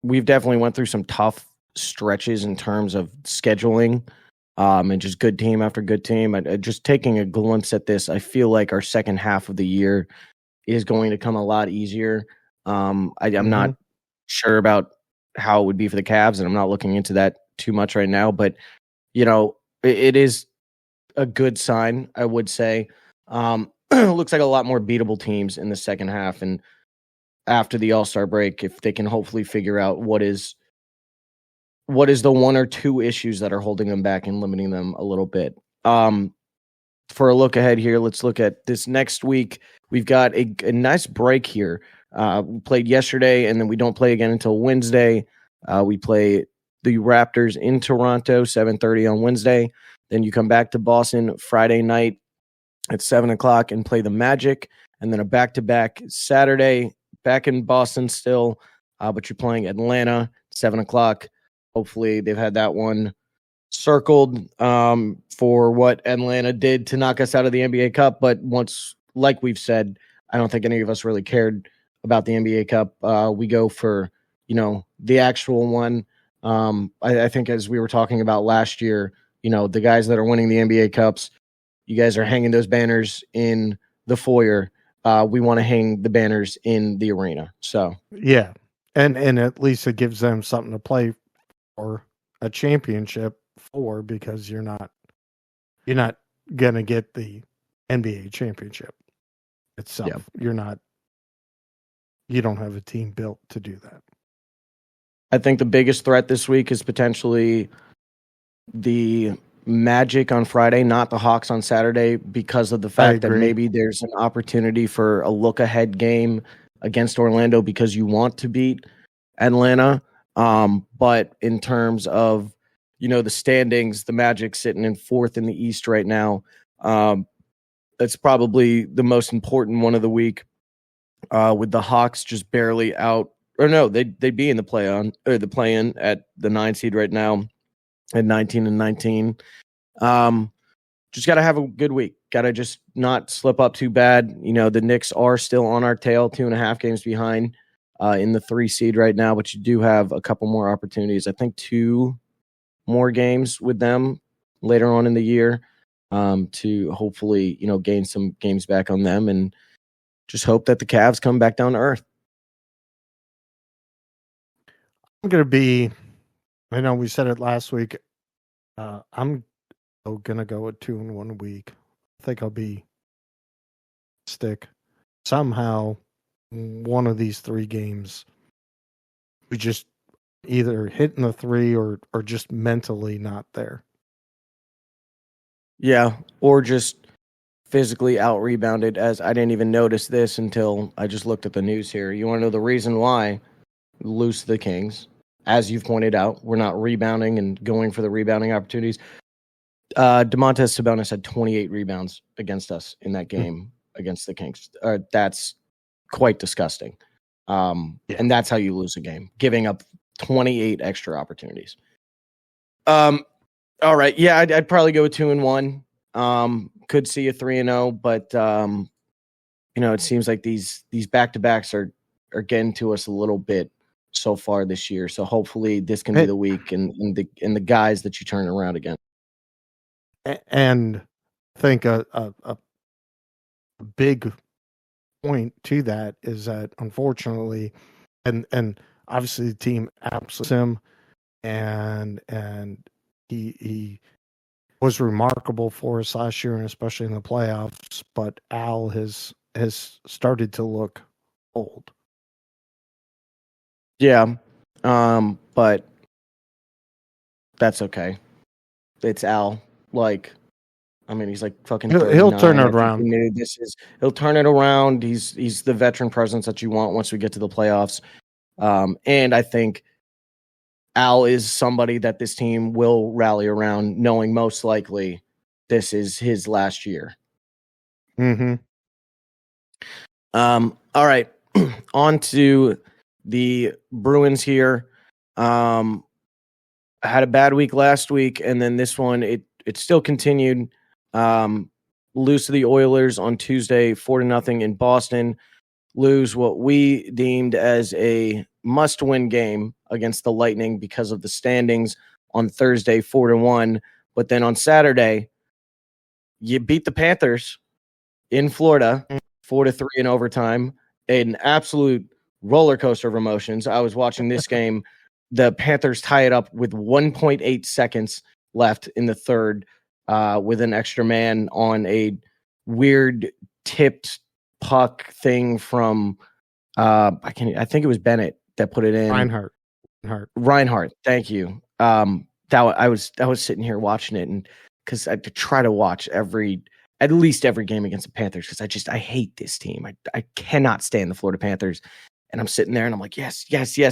We've definitely went through some tough stretches in terms of scheduling, and just good team after good team. Just taking a glimpse at this, I feel like our second half of the year is going to come a lot easier. I'm not sure about how it would be for the Cavs, and I'm not looking into that too much right now, but it is a good sign, I would say. Looks like a lot more beatable teams in the second half, and after the All-Star break, if they can hopefully figure out what is the one or two issues that are holding them back and limiting them a little bit. For a look ahead here, let's look at this next week. We've got a nice break here. We played yesterday, and then we don't play again until Wednesday. We play the Raptors in Toronto, 7:30 on Wednesday. Then you come back to Boston Friday night at 7 o'clock and play the Magic, and then a back-to-back Saturday back in Boston still, but you're playing Atlanta, 7 o'clock. Hopefully they've had that one circled for what Atlanta did to knock us out of the NBA Cup. But once, like we've said, I don't think any of us really cared about the NBA Cup. We go for, the actual one. I think as we were talking about last year, the guys that are winning the NBA Cups, you guys are hanging those banners in the foyer. We want to hang the banners in the arena. So yeah, and at least it gives them something to play for, a championship for, because you're not gonna get the NBA championship itself. Yeah. You don't have a team built to do that. I think the biggest threat this week is potentially the Magic on Friday, not the Hawks on Saturday, because of the fact that maybe there's an opportunity for a look-ahead game against Orlando because you want to beat Atlanta. But in terms of, the standings, the Magic sitting in fourth in the East right now. That's probably the most important one of the week, with the Hawks just barely out. Or no, they'd be in the play-in at the 9 seed right now at 19-19. Just got to have a good week. Got to just not slip up too bad. The Knicks are still on our tail, 2.5 games behind in the 3 seed right now, but you do have a couple more opportunities. I think 2 more games with them later on in the year to hopefully, gain some games back on them and just hope that the Cavs come back down to earth. I'm going to be, I know we said it last week, I'm going to go with 2 in 1 week. I think I'll be stick. Somehow, one of these 3 games, we just either hitting the 3 or just mentally not there. Yeah, or just physically out-rebounded, as I didn't even notice this until I just looked at the news here. You want to know the reason why? Lose to the Kings. As you've pointed out, we're not rebounding and going for the rebounding opportunities. Domantas Sabonis had 28 rebounds against us in that game against the Kings. That's quite disgusting. And that's how you lose a game, giving up 28 extra opportunities. All right. Yeah, I'd probably go with 2 and 1. Could see a 3 and 0, but it seems like these back-to-backs are getting to us a little bit so far this year. So hopefully this can be the week and the guys that you turn around again. And I think a big point to that is that unfortunately, and obviously the team absolutely him, and he was remarkable for us last year and especially in the playoffs. But Al has started to look old. Yeah, but that's okay. It's Al. He's like fucking. He'll turn it around. He'll turn it around. He's the veteran presence that you want once we get to the playoffs. And I think Al is somebody that this team will rally around, knowing most likely this is his last year. Mm-hmm. All right, on to the Bruins here. I had a bad week last week, and then this one it still continued. Lose to the Oilers on Tuesday, 4-0 in Boston. Lose what we deemed as a must-win game against the Lightning because of the standings on Thursday, 4-1. But then on Saturday, you beat the Panthers in Florida, 4-3 in overtime. An absolute roller coaster of emotions. I was watching this game. The Panthers tie it up with 1.8 seconds left in the third with an extra man on a weird tipped puck thing from I think it was Bennett that put it in. Reinhardt. Thank you. I was sitting here watching it, and because I try to watch at least every game against the Panthers, because I hate this team. I cannot stand the Florida Panthers. And I'm sitting there and I'm like, yes,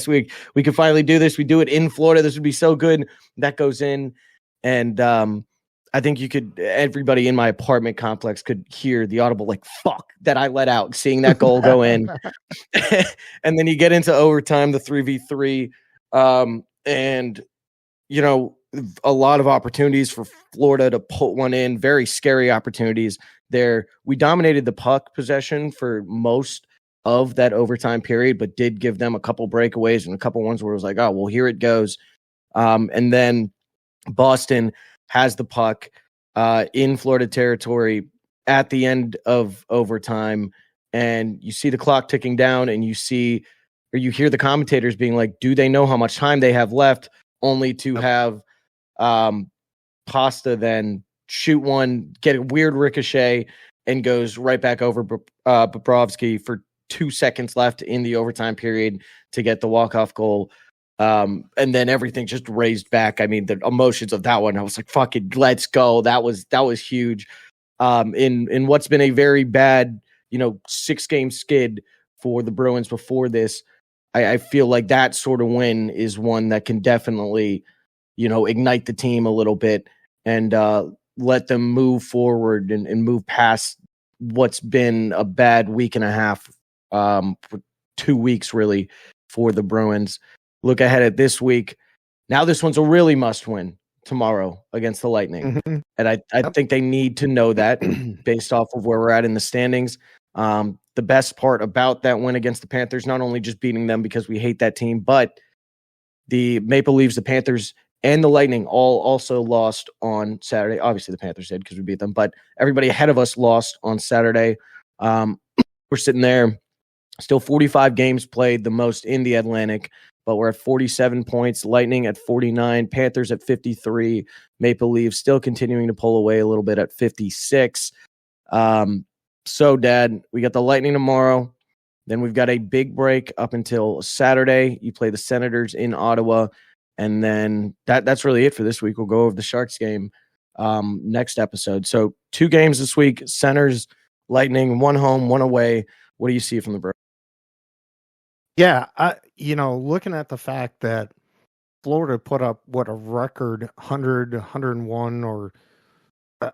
we could finally do this. We do it in Florida. This would be so good. That goes in. And I think everybody in my apartment complex could hear the audible, like, fuck, that I let out, seeing that goal go in. And then you get into overtime, the 3v3. And, a lot of opportunities for Florida to put one in, very scary opportunities there. We dominated the puck possession for most of that overtime period, but did give them a couple breakaways and a couple ones where it was like, oh, well, here it goes. And then Boston has the puck in Florida territory at the end of overtime, and you see the clock ticking down, and you hear the commentators being like, do they know how much time they have left, only to have Pasta then shoot one, get a weird ricochet, and goes right back over Bobrovsky for 2 seconds left in the overtime period to get the walk-off goal. And then everything just raised back. I mean, the emotions of that one, I was like, fucking let's go. That was huge. In what's been a very bad, 6-game skid for the Bruins before this, I feel like that sort of win is one that can definitely, ignite the team a little bit and let them move forward and move past what's been a bad week and a half, 2 weeks really, for the Bruins. Look ahead at this week. Now this one's a really must win tomorrow against the Lightning. Mm-hmm. And I think they need to know that based off of where we're at in the standings. The best part about that win against the Panthers, not only just beating them because we hate that team, but the Maple Leafs, the Panthers, and the Lightning all also lost on Saturday. Obviously the Panthers did because we beat them, but everybody ahead of us lost on Saturday. We're sitting there, still 45 games played, the most in the Atlantic, but we're at 47 points, Lightning at 49, Panthers at 53, Maple Leafs still continuing to pull away a little bit at 56. So, Dad, we got the Lightning tomorrow. Then we've got a big break up until Saturday. You play the Senators in Ottawa. And then that's really it for this week. We'll go over the Sharks game next episode. So 2 games this week, Senators, Lightning, 1 home, 1 away. What do you see from the Bruins? Yeah, looking at the fact that Florida put up, a record 100, 101, or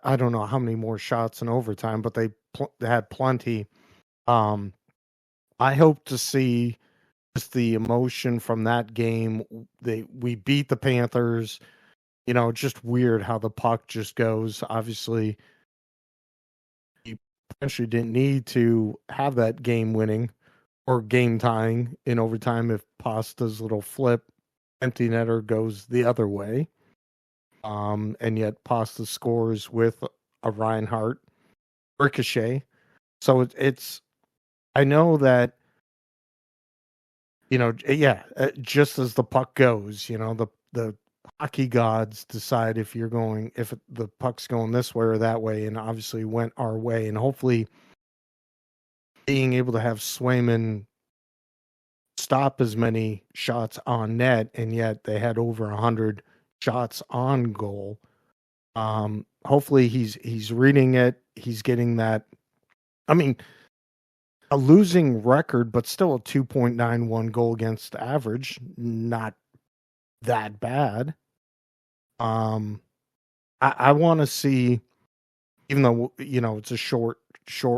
I don't know how many more shots in overtime, but they had plenty. I hope to see just the emotion from that game. We beat the Panthers. Just weird how the puck just goes. Obviously, you potentially didn't need to have that game winning or game tying in overtime if Pasta's little flip empty netter goes the other way. And yet Pasta scores with a Reinhardt ricochet. So it's I know that, just as the puck goes, the hockey gods decide if the puck's going this way or that way, and obviously went our way. And hopefully being able to have Swayman stop as many shots on net, and yet they had over 100 shots on goal. Hopefully he's reading it. He's getting that. I mean, a losing record, but still a 2.91 goal against average. Not that bad. I want to see, even though, it's a short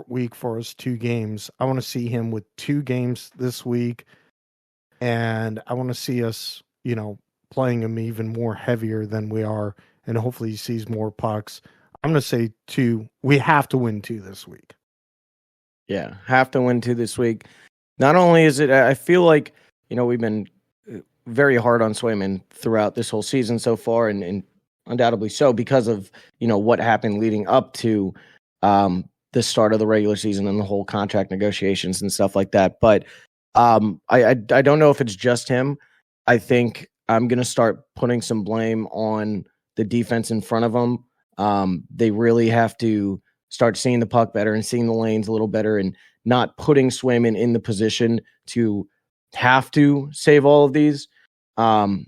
week for us, 2 games. I want to see him with 2 games this week. And I want to see us, playing him even more heavier than we are. And hopefully he sees more pucks. I'm going to say 2. We have to win 2 this week. Yeah, have to win 2 this week. Not only is it, I feel like, we've been very hard on Swayman throughout this whole season so far, and undoubtedly so because of, what happened leading up to the start of the regular season and the whole contract negotiations and stuff like that. But I don't know if it's just him. I think I'm going to start putting some blame on the defense in front of them. They really have to start seeing the puck better and seeing the lanes a little better and not putting Swayman in the position to have to save all of these. And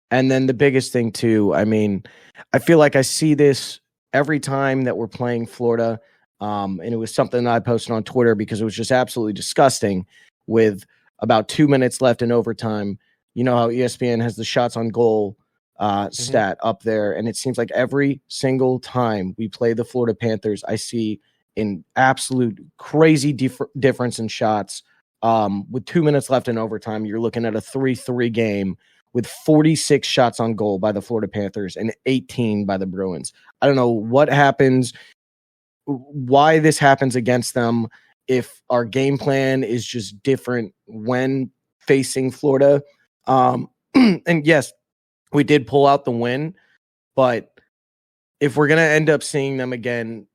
then the biggest thing too, I mean, I feel like I see this every time that we're playing Florida. And it was something that I posted on Twitter because it was just absolutely disgusting. With about 2 minutes left in overtime, you know how ESPN has the shots on goal stat up there, and it seems like every single time we play the Florida Panthers, I see an absolute crazy difference in shots. With 2 minutes left in overtime, you're looking at a 3-3 game with 46 shots on goal by the Florida Panthers and 18 by the Bruins. I don't know what happens, why this happens against them, if our game plan is just different when facing Florida. And yes, we did pull out the win, but if we're going to end up seeing them again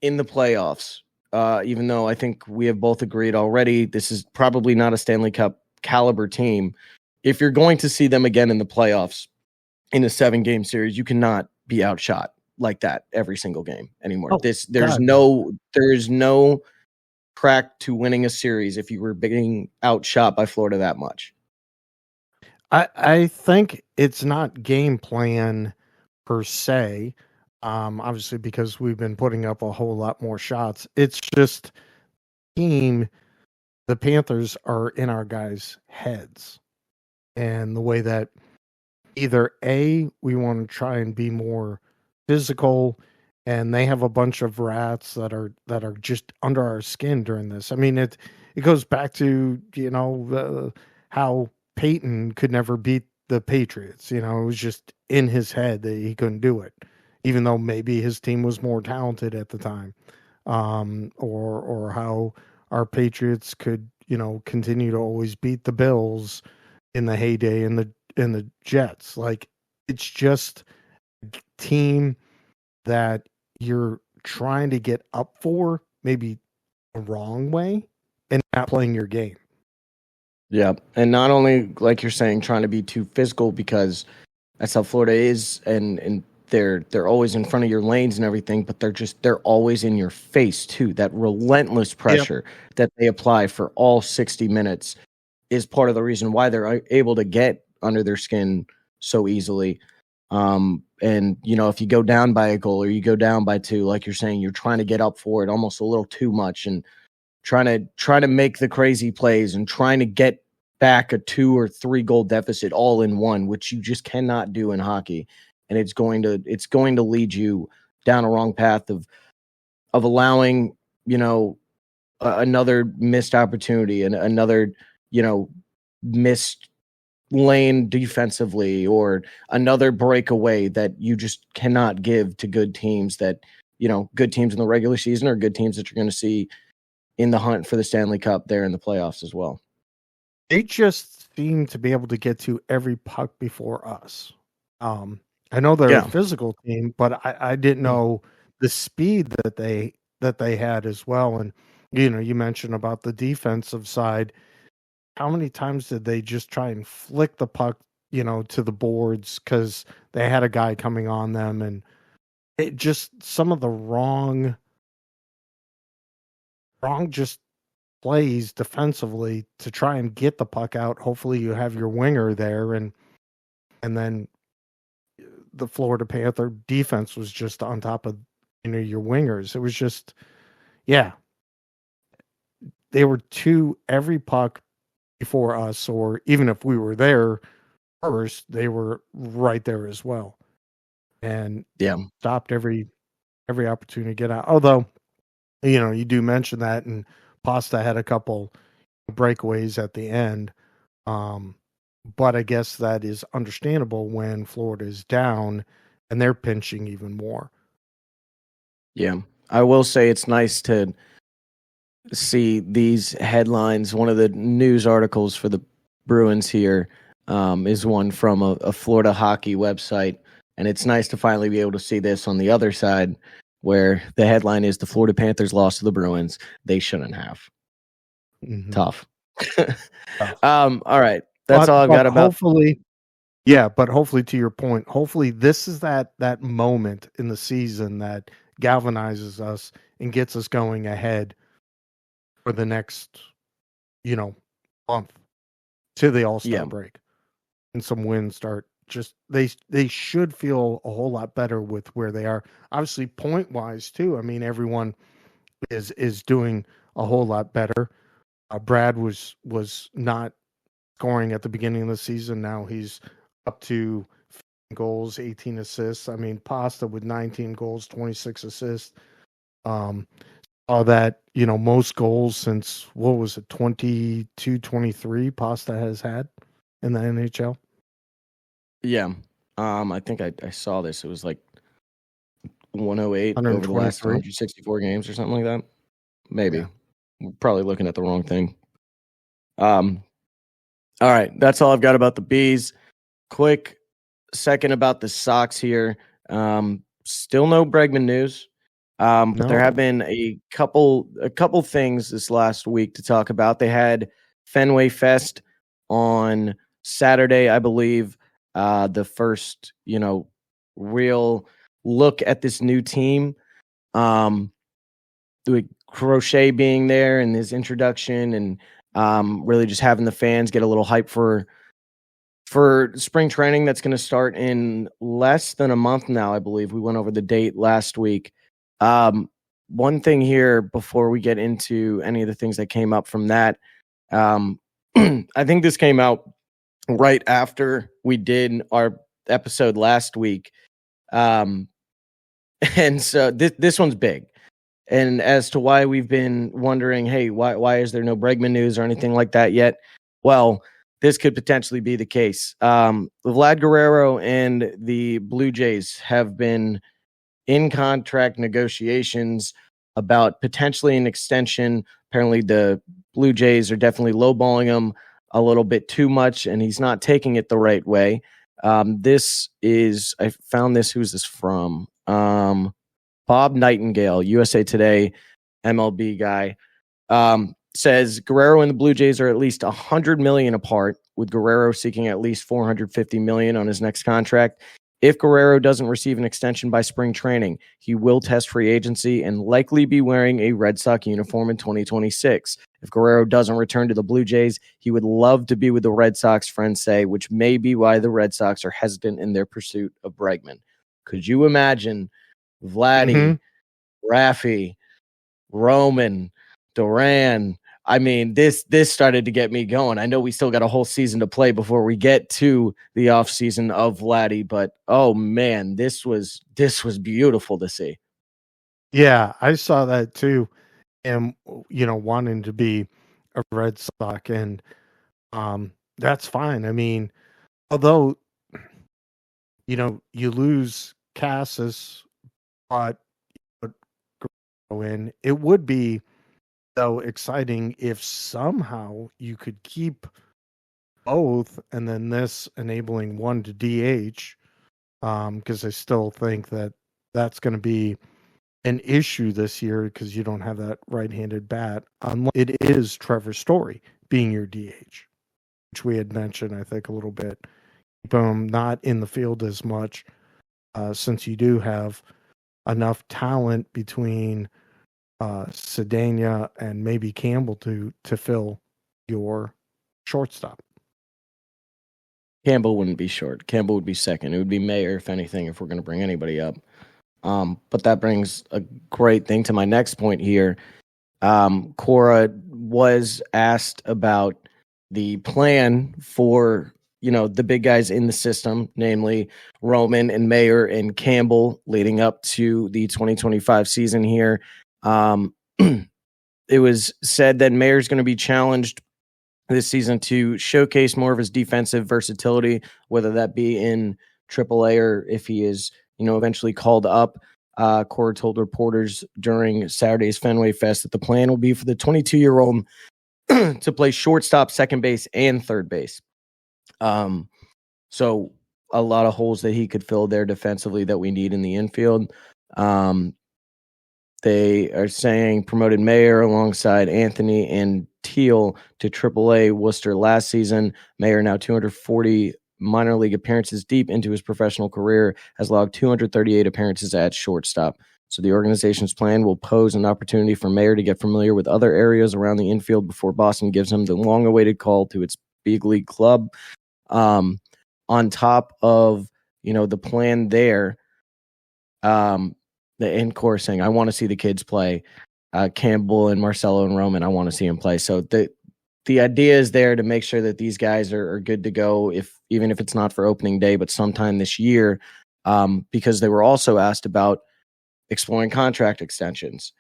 in the playoffs, even though I think we have both agreed already, this is probably not a Stanley Cup caliber team. If you're going to see them again in the playoffs in a 7-game series, you cannot be outshot like that every single game anymore. There's no track to winning a series if you were being outshot by Florida that much. I think it's not game plan per se, obviously because we've been putting up a whole lot more shots. It's just the Panthers are in our guys' heads. And the way that either A, we want to try and be more physical, and they have a bunch of rats that are just under our skin during this. I mean, it goes back to, how Peyton could never beat the Patriots. It was just in his head that he couldn't do it, even though maybe his team was more talented at the time. Or how our Patriots could, continue to always beat the Bills in the heyday in the Jets. Like, it's just a team that you're trying to get up for, maybe the wrong way, and not playing your game. Yeah, and not only, like you're saying, trying to be too physical, because that's how Florida is, and they're always in front of your lanes and everything, but they're always in your face too. That relentless pressure that they apply for all 60 minutes is part of the reason why they're able to get under their skin so easily. And if you go down by a goal or you go down by 2, like you're saying, you're trying to get up for it almost a little too much, and trying to make the crazy plays and trying to get back a 2 or 3 goal deficit all in one, which you just cannot do in hockey. And it's going to lead you down a wrong path of allowing, another missed opportunity and another, missed lane defensively, or another breakaway that you just cannot give to good teams that, good teams in the regular season, or good teams that you're going to see in the hunt for the Stanley Cup there in the playoffs as well. They just seem to be able to get to every puck before us. I know they're a physical team, but I didn't know the speed that they had as well. And, you mentioned about the defensive side. How many times did they just try and flick the puck, to the boards because they had a guy coming on them, and it just some of the wrong just plays defensively to try and get the puck out. Hopefully you have your winger there, and then the Florida Panther defense was just on top of your wingers. It was just, they were to every puck before us, or even if we were there first, they were right there as well, and stopped every opportunity to get out. Although, you do mention that, and Pasta had a couple breakaways at the end, but I guess that is understandable when Florida is down and they're pinching even more. Yeah, I will say it's nice to see these headlines. One of the news articles for the Bruins here is one from a Florida hockey website, and it's nice to finally be able to see this on the other side, where the headline is "The Florida Panthers lost to the Bruins. They shouldn't have." Mm-hmm. Tough. All right, that's all I've got about. Hopefully, but hopefully, to your point, hopefully this is that moment in the season that galvanizes us and gets us going ahead for the next, month to the All-Star Yeah. break, and some wins start. Just they should feel a whole lot better with where they are. Obviously, point wise too. I mean, everyone is doing a whole lot better. Brad was not scoring at the beginning of the season. Now he's up to 15 goals, 18 assists. I mean, Pasta with 19 goals, 26 assists. All that, most goals since, what was it, 22, 23 Pasta has had in the NHL. Yeah. I think I saw this. It was like 108 over the last 164 games or something like that. Maybe. Yeah. We're probably looking at the wrong thing. All right. That's all I've got about the Bees. Quick second about the Sox here. Still no Bregman news. But there have been a couple things this last week to talk about. They had Fenway Fest on Saturday, I believe. The first, real look at this new team. With Crochet being there and his introduction, and really just having the fans get a little hype for spring training that's going to start in less than a month now, I believe. We went over the date last week. One thing here before we get into any of the things that came up from that, I think this came out right after we did our episode last week. And so this one's big. And as to why we've been wondering, hey, why is there no Bregman news or anything like that yet? Well, this could potentially be the case. Vlad Guerrero and the Blue Jays have been in contract negotiations about potentially an extension. Apparently the Blue Jays are definitely lowballing him a little bit too much, and he's not taking it the right way. I found this, who's this from? Bob Nightingale, USA Today, MLB guy, says Guerrero and the Blue Jays are at least $100 million apart, with Guerrero seeking at least $450 million on his next contract. If Guerrero doesn't receive an extension by spring training, he will test free agency and likely be wearing a Red Sox uniform in 2026. If Guerrero doesn't return to the Blue Jays, he would love to be with the Red Sox, friends say, which may be why the Red Sox are hesitant in their pursuit of Bregman. Could you imagine Vladdy, Raffy, Roman, Duran? I mean, this started to get me going. I know we still got a whole season to play before we get to the offseason of Vladdy, but oh man, this was beautiful to see. Yeah, I saw that too. And wanting to be a Red Sox, and that's fine. I mean, although you lose Cassis, but it would be so exciting if somehow you could keep both, and then this enabling one to DH, because I still think that's going to be an issue this year because you don't have that right-handed bat. Unless it is Trevor Story being your DH, which we had mentioned, I think, a little bit. Keep him not in the field as much, since you do have enough talent between Cedena and maybe Campbell to fill your shortstop. Campbell wouldn't be short. Campbell would be second. It would be Mayer, if anything, if we're going to bring anybody up. But that brings a great thing to my next point here. Cora was asked about the plan for, the big guys in the system, namely Roman and Mayer and Campbell, leading up to the 2025 season here. It was said that Mayer's going to be challenged this season to showcase more of his defensive versatility, whether that be in AAA or if he is, eventually called up. Cora told reporters during Saturday's Fenway Fest that the plan will be for the 22-year-old to play shortstop, second base, and third base. So a lot of holes that he could fill there defensively that we need in the infield. They are saying promoted Mayer alongside Anthony and Teal to AAA Worcester last season. Mayer, now 240 minor league appearances deep into his professional career, has logged 238 appearances at shortstop. So the organization's plan will pose an opportunity for Mayer to get familiar with other areas around the infield before Boston gives him the long-awaited call to its big league club. On top of, the plan there, the in-course thing, I want to see the kids play. Campbell and Marcelo and Roman, I want to see them play. So the idea is there to make sure that these guys are good to go, even if it's not for opening day, but sometime this year, because they were also asked about exploring contract extensions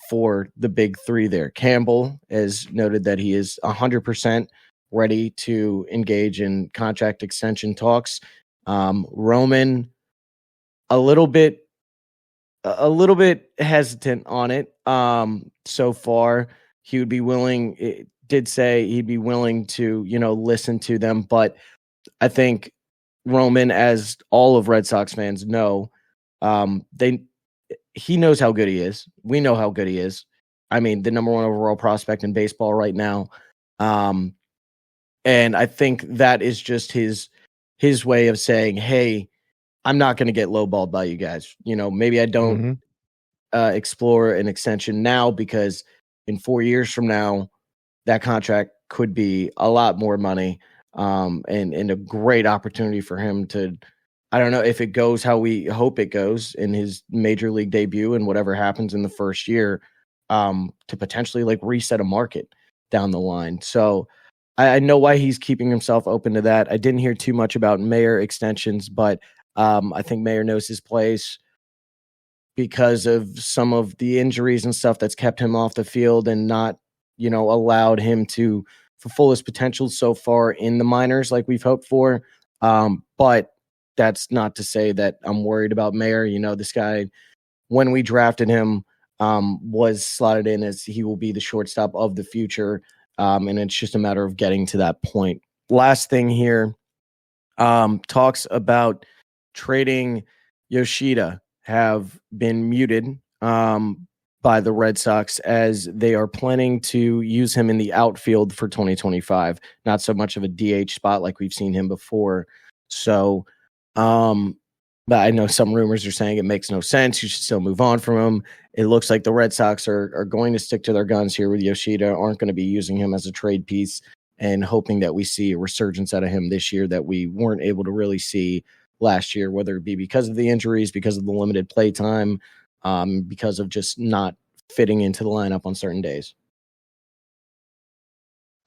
for the big three there. Campbell has noted that he is 100% ready to engage in contract extension talks. Roman, a little bit hesitant on it. So far, he would be willing. It did say he'd be willing to, listen to them. But I think Roman, as all of Red Sox fans know, he knows how good he is. We know how good he is. I mean, the number one overall prospect in baseball right now. And I think that is just his way of saying, hey, I'm not going to get lowballed by you guys. Maybe I don't explore an extension now, because in 4 years from now, that contract could be a lot more money, and a great opportunity for him to, I don't know if it goes how we hope it goes in his major league debut and whatever happens in the first year, to potentially reset a market down the line. So I know why he's keeping himself open to that. I didn't hear too much about Mayer extensions, but I think Mayer knows his place because of some of the injuries and stuff that's kept him off the field and not, allowed him to fulfill his potential so far in the minors like we've hoped for. But that's not to say that I'm worried about Mayer. This guy, when we drafted him, was slotted in as he will be the shortstop of the future. And it's just a matter of getting to that point. Last thing here, talks about trading Yoshida have been muted by the Red Sox, as they are planning to use him in the outfield for 2025. Not so much of a DH spot like we've seen him before. So, but I know some rumors are saying it makes no sense. You should still move on from him. It looks like the Red Sox are going to stick to their guns here with Yoshida, aren't going to be using him as a trade piece, and hoping that we see a resurgence out of him this year that we weren't able to really see last year, whether it be because of the injuries, because of the limited play time, because of just not fitting into the lineup on certain days.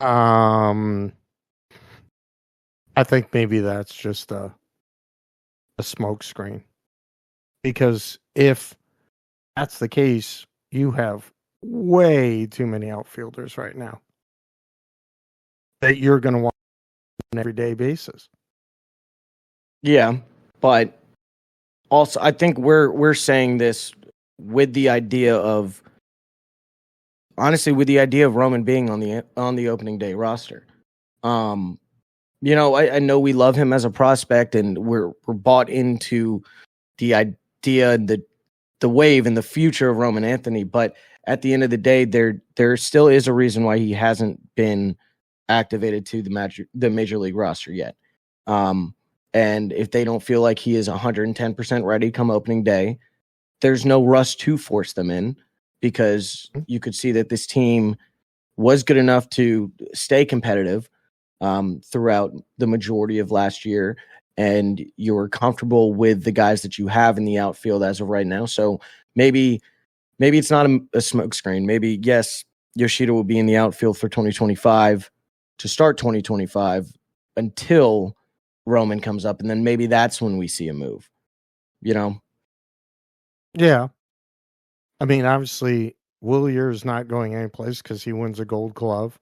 I think maybe that's just a smoke screen, because if that's the case, you have way too many outfielders right now that you're going to want on an everyday basis. Yeah, but also I think we're saying this with the idea of, honestly, with the idea of Roman being on the opening day roster. I know we love him as a prospect, and we're bought into the idea and the wave and the future of Roman Anthony. But at the end of the day, there still is a reason why he hasn't been activated to the major league roster yet. And if they don't feel like he is 110% ready come opening day, there's no rush to force them in, because you could see that this team was good enough to stay competitive throughout the majority of last year, and you're comfortable with the guys that you have in the outfield as of right now. So maybe it's not a smoke screen. Maybe, yes, Yoshida will be in the outfield for 2025 to start 2025 until Roman comes up, and then maybe that's when we see a move. Yeah. I mean, obviously, Willier's not going anyplace because he wins a Gold Glove.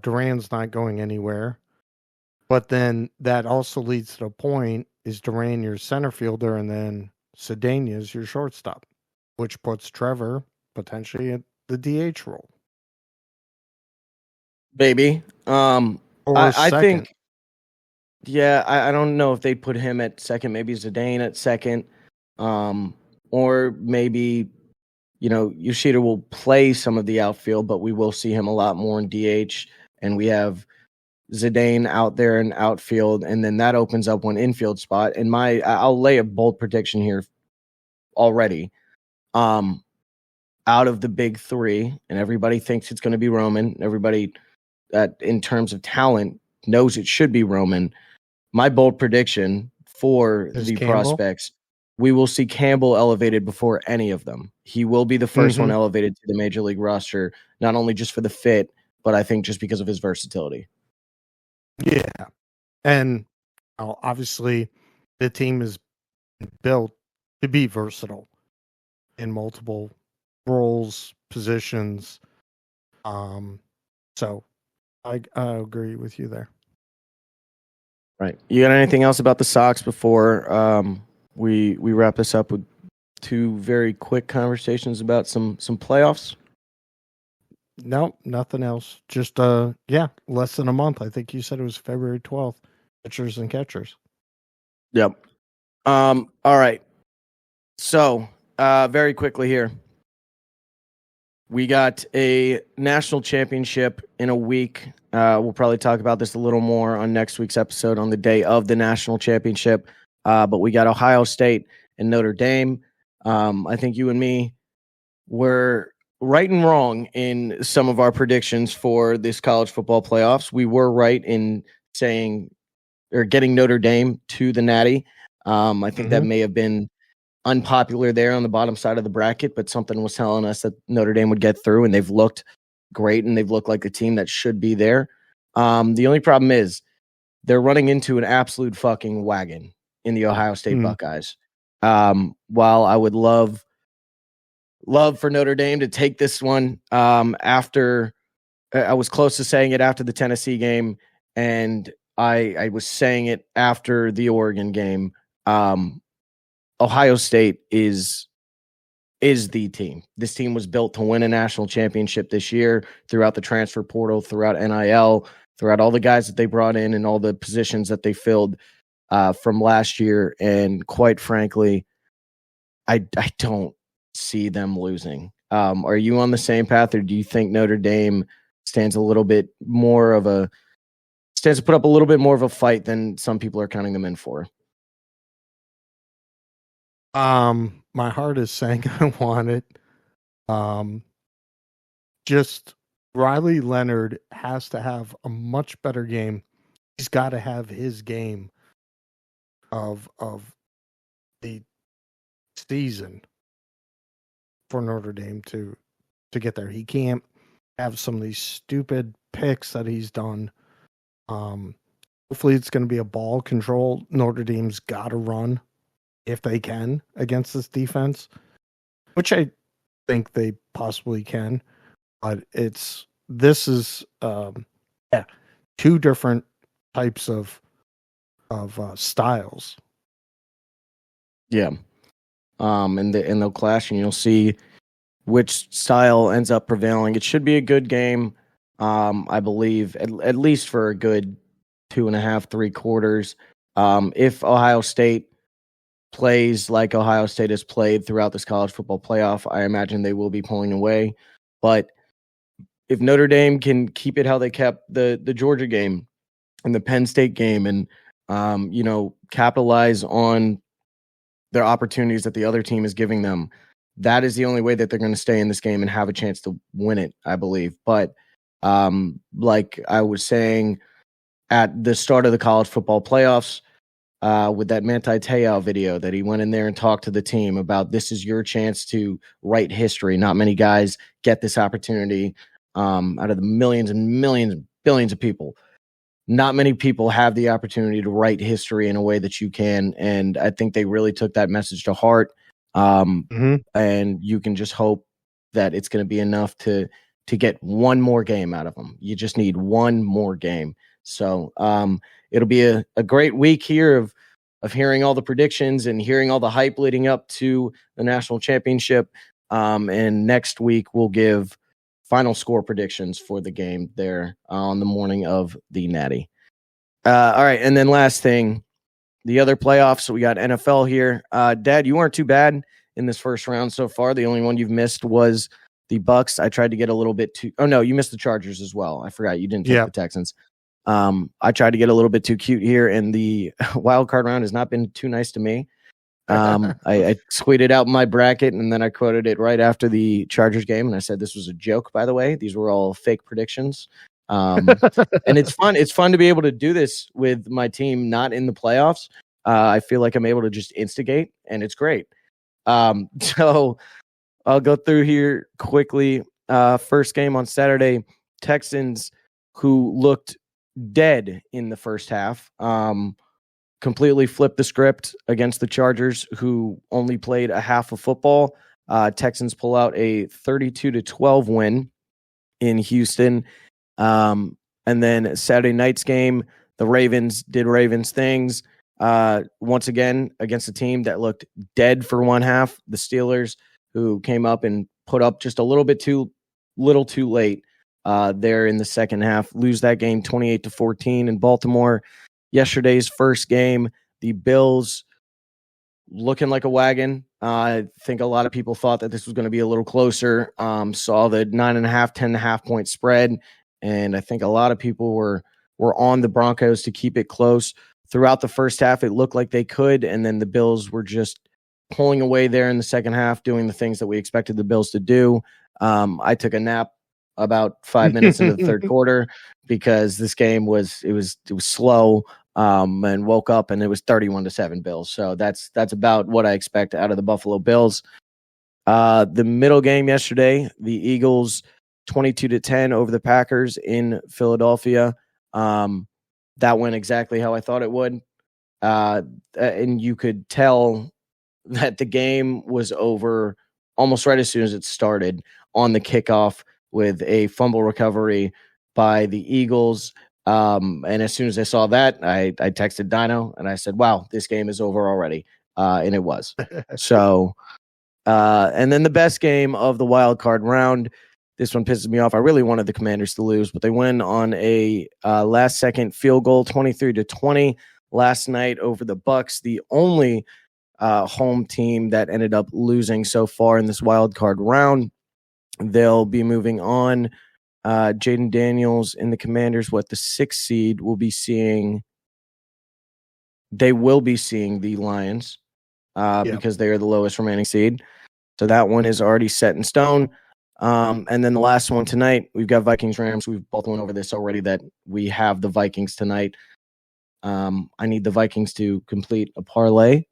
Duran's not going anywhere. But then that also leads to the point, is Duran your center fielder, and then Cedenia's your shortstop, which puts Trevor potentially at the DH role. Maybe. I think, yeah, I don't know if they put him at second, maybe Zidane at second, or maybe, Yoshida will play some of the outfield, but we will see him a lot more in DH, and we have Zidane out there in outfield, and then that opens up one infield spot. And I'll lay a bold prediction here. already. Out of the big three, and everybody thinks it's going to be Roman. Everybody that in terms of talent knows it should be Roman. My bold prediction for the prospects, we will see Campbell elevated before any of them. He will be the first one elevated to the major league roster, not only just for the fit, but I think just because of his versatility. Yeah. And obviously the team is built to be versatile in multiple roles, positions. So I agree with you there. Right. You got anything else about the Sox before we wrap this up with two very quick conversations about some playoffs? No, nothing else. Just less than a month. I think you said it was February 12th. Pitchers and catchers. Yep. All right. So, very quickly here. We got a national championship in a week. We'll probably talk about this a little more on next week's episode on the day of the national championship. But we got Ohio State and Notre Dame. I think you and me were right and wrong in some of our predictions for this college football playoffs. We were right in saying or getting Notre Dame to the Natty. I think that may have been unpopular there on the bottom side of the bracket, but something was telling us that Notre Dame would get through, and they've looked great, and they've looked like a team that should be there. The only problem is they're running into an absolute fucking wagon in the Ohio State Buckeyes. While I would love for Notre Dame to take this one after I was close to saying it after the Tennessee game, and I was saying it after the Oregon game. Ohio State is the team. This team was built to win a national championship this year throughout the transfer portal, throughout NIL, throughout all the guys that they brought in and all the positions that they filled from last year. And quite frankly, I don't see them losing. Are you on the same path, or do you think Notre Dame stands to put up a little bit more of a fight than some people are counting them in for? My heart is saying I want it. Just Riley Leonard has to have a much better game. He's got to have his game of the season for Notre Dame to get there. He can't have some of these stupid picks that he's done. Hopefully it's going to be a ball control. Notre Dame's got to run if they can against this defense, which I think they possibly can. But this is two different types of styles. Yeah. And they'll clash, and you'll see which style ends up prevailing. It should be a good game. I believe at least for a good 2.5, 3 quarters. If Ohio State plays like Ohio State has played throughout this college football playoff, I imagine they will be pulling away. But if Notre Dame can keep it how they kept the Georgia game and the Penn State game, and capitalize on their opportunities that the other team is giving them, that is the only way that they're going to stay in this game and have a chance to win it, I believe. But like I was saying at the start of the college football playoffs, with that Manti Te'o video that he went in there and talked to the team about, this is your chance to write history. Not many guys get this opportunity out of the millions and millions, billions of people. Not many people have the opportunity to write history in a way that you can. And I think they really took that message to heart. And you can just hope that it's going to be enough to get one more game out of them. You just need one more game. So it'll be a great week here of hearing all the predictions and hearing all the hype leading up to the national championship. And next week we'll give final score predictions for the game there on the morning of the Natty. All right, and then last thing, the other playoffs. So we got NFL here. Dad, you weren't too bad in this first round so far. The only one you've missed was the Bucks. I tried to get a little bit too. Oh no, you missed the Chargers as well. I forgot you didn't take the Texans. I tried to get a little bit too cute here, and the wild card round has not been too nice to me. I tweeted out my bracket, and then I quoted it right after the Chargers game, and I said this was a joke, by the way. These were all fake predictions. And it's fun. It's fun to be able to do this with my team not in the playoffs. I feel like I'm able to just instigate, and it's great. So I'll go through here quickly. First game on Saturday, Texans, who looked dead in the first half, completely flipped the script against the Chargers, who only played a half of football. Texans pull out a 32-12 win in Houston. And then Saturday night's game, the Ravens did Ravens things. Once again, against a team that looked dead for one half, the Steelers, who came up and put up just a little bit too late there in the second half, lose that game 28-14 in Baltimore. Yesterday's first game, the Bills looking like a wagon. I think a lot of people thought that this was going to be a little closer. Saw the 9.5, 10.5 point spread, and I think a lot of people were on the Broncos to keep it close. Throughout the first half, it looked like they could, and then the Bills were just pulling away there in the second half, doing the things that we expected the Bills to do. I took a nap about 5 minutes into the third quarter because this game was slow, and woke up and it was 31-7 Bills. So that's about what I expect out of the Buffalo Bills. The middle game yesterday, the Eagles 22-10 over the Packers in Philadelphia. That went exactly how I thought it would. And you could tell that the game was over almost right as soon as it started on the kickoff with a fumble recovery by the Eagles. And as soon as I saw that, I texted Dino and I said, wow, this game is over already. And it was. So, and then the best game of the wild card round, this one pisses me off. I really wanted the Commanders to lose, but they win on a last second field goal, 23-20 last night over the Bucks, the only home team that ended up losing so far in this wild card round. They'll be moving on. Jaden Daniels and the Commanders, the 6th seed, will be seeing. They will be seeing the Lions because they are the lowest remaining seed. So that one is already set in stone. And then the last one tonight, we've got Vikings Rams. We've both went over this already that we have the Vikings tonight. I need the Vikings to complete a parlay.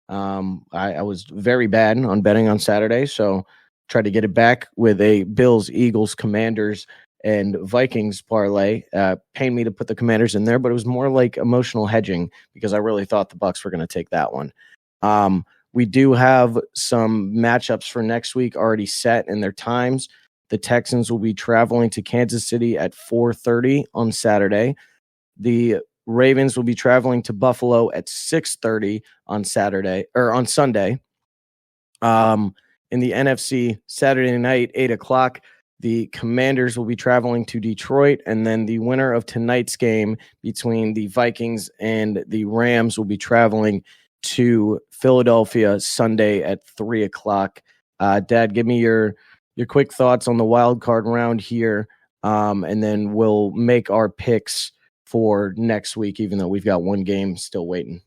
I was very bad on betting on Saturday, so tried to get it back with a Bills, Eagles, Commanders, and Vikings parlay. Pained me to put the Commanders in there, but it was more like emotional hedging because I really thought the Bucs were going to take that one. We do have some matchups for next week already set in their times. The Texans will be traveling to Kansas City at 4:30 on Saturday. The Ravens will be traveling to Buffalo at 6:30 on Sunday. In the NFC, Saturday night, 8 o'clock, the Commanders will be traveling to Detroit, and then the winner of tonight's game between the Vikings and the Rams will be traveling to Philadelphia Sunday at 3 o'clock. Dad, give me your quick thoughts on the wild card round here, and then we'll make our picks for next week, even though we've got one game still waiting.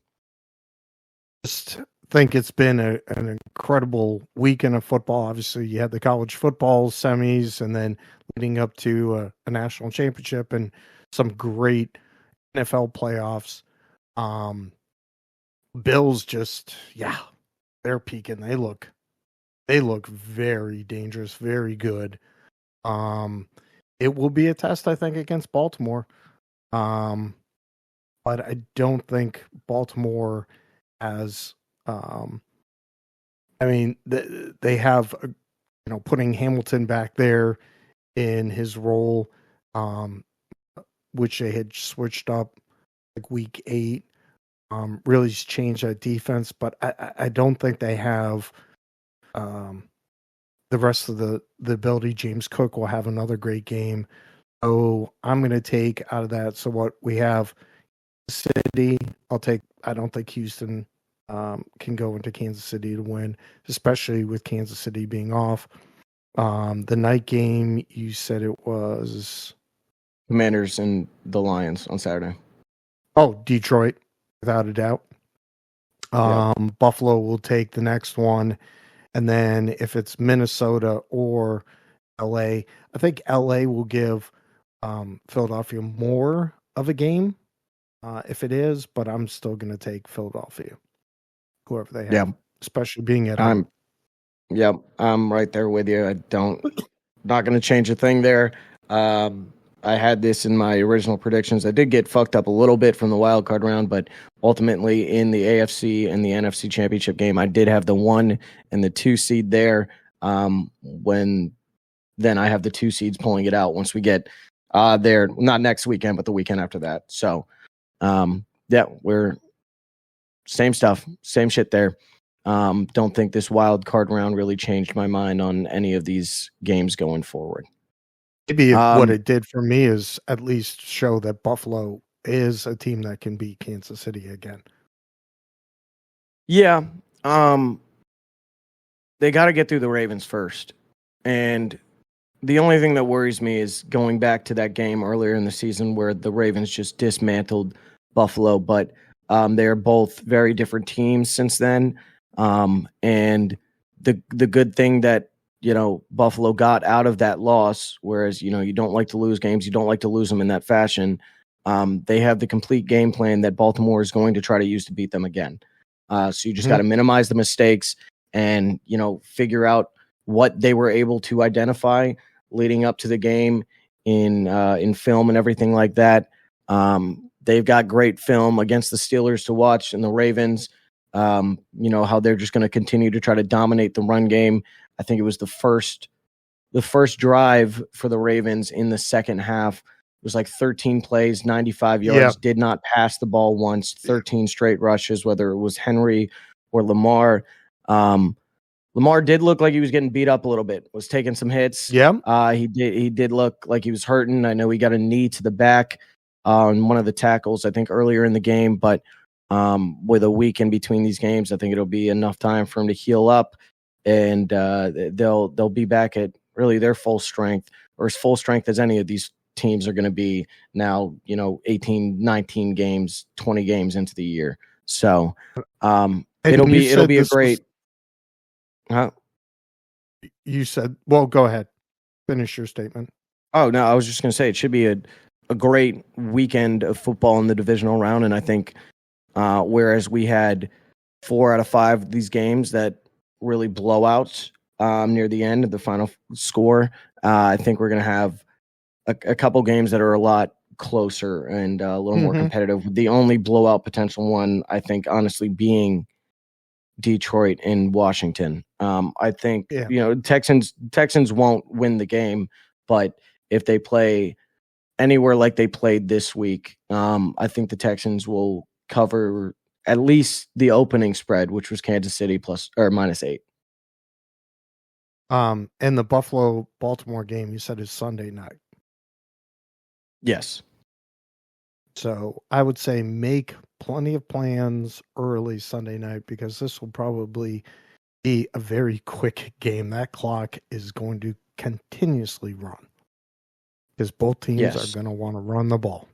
Just think it's been an incredible weekend of football. Obviously, you had the college football semis, and then leading up to a national championship and some great NFL playoffs. Bills just, they're peaking. They look very dangerous, very good. It will be a test, I think, against Baltimore. But I don't think Baltimore has. They have, putting Hamilton back there in his role, which they had switched up like week 8. Really changed that defense, but I don't think they have the rest of the ability. James Cook will have another great game. So I'm going to take out of that. So what we have, City, I don't think Houston can go into Kansas City to win, especially with Kansas City being off. The night game, you said it was Commanders and the Lions on Saturday. Oh, Detroit, without a doubt. Buffalo will take the next one. And then if it's Minnesota or LA, I think LA will give Philadelphia more of a game if it is, but I'm still going to take Philadelphia, whoever they have, especially being at home. I'm right there with you. Not going to change a thing there. I had this in my original predictions. I did get fucked up a little bit from the wild card round, but ultimately in the AFC and the NFC championship game, I did have the 1 and the 2 seed there. When then I have the 2 seeds pulling it out once we get there, not next weekend, but the weekend after that. So, we're same stuff, same shit there. Don't think this wild card round really changed my mind on any of these games going forward. Maybe what it did for me is at least show that Buffalo is a team that can beat Kansas City again. Yeah. They got to get through the Ravens first. And the only thing that worries me is going back to that game earlier in the season where the Ravens just dismantled Buffalo. But they are both very different teams since then. And the good thing that, Buffalo got out of that loss, whereas, you don't like to lose games, you don't like to lose them in that fashion. They have the complete game plan that Baltimore is going to try to use to beat them again. So you just got to minimize the mistakes and, figure out what they were able to identify leading up to the game in film and everything like that. They've got great film against the Steelers to watch and the Ravens. How they're just going to continue to try to dominate the run game. I think it was the first drive for the Ravens in the second half. It was like 13 plays, 95 yards, did not pass the ball once, 13 straight rushes, whether it was Henry or Lamar. Lamar did look like he was getting beat up a little bit, was taking some hits. Yeah. He did look like he was hurting. I know he got a knee to the back on one of the tackles, I think earlier in the game, but with a week in between these games, I think it'll be enough time for him to heal up, and they'll be back at really their full strength, or as full strength as any of these teams are going to be now, 18, 19 games, 20 games into the year. So it'll be a great. You said, well, go ahead. Finish your statement. Oh, no, I was just going to say it should be a great weekend of football in the divisional round. And I think whereas we had 4 out of 5 of these games that really blowouts near the end of the final score, I think we're going to have a couple games that are a lot closer and a little more competitive. The only blowout potential one, I think, honestly, being Detroit and Washington. I think Texans won't win the game, but if they play anywhere like they played this week, I think the Texans will cover at least the opening spread, which was Kansas City -8. And the Buffalo-Baltimore game you said is Sunday night. Yes. So I would say make plenty of plans early Sunday night, because this will probably be a very quick game. That clock is going to continuously run because both teams are going to want to run the ball.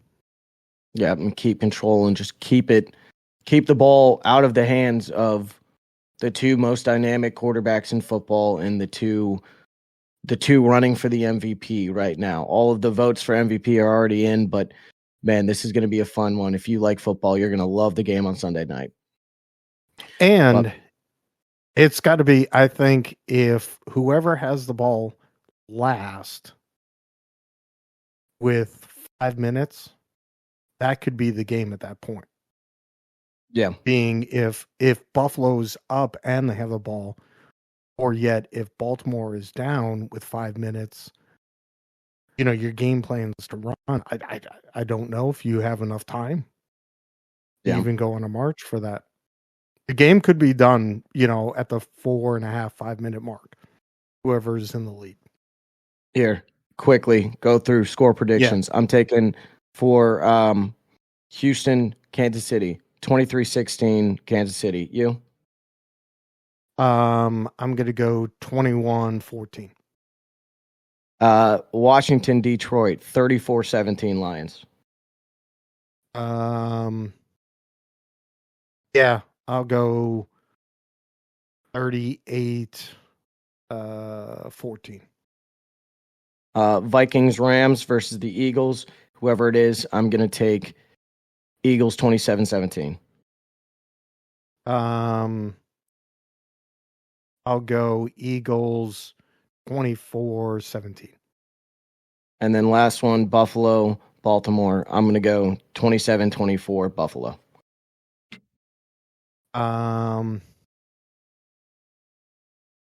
Yeah, and keep control and just keep the ball out of the hands of the 2 most dynamic quarterbacks in football and the two running for the MVP right now. All of the votes for MVP are already in, but man, this is going to be a fun one. If you like football, you're going to love the game on Sunday night. And it's got to be, I think, if whoever has the ball last with 5 minutes, that could be the game at that point. Yeah. Being if Buffalo's up and they have the ball, or yet if Baltimore is down with 5 minutes, your game plan is to run. I don't know if you have enough time to even go on a march for that. The game could be done, at the 4.5, 5 minute mark, whoever is in the lead. Here, quickly go through score predictions. I'm taking for Houston, Kansas City, 23-16, Kansas City. You? I'm going to go 21-14. Washington, Detroit, 34-17 Lions. Yeah, I'll go 38-14. Vikings Rams versus the Eagles. Whoever it is, I'm going to take Eagles 27-17. I'll go Eagles 24-17. And then last one, Buffalo, Baltimore. I'm going to go 27-24 Buffalo.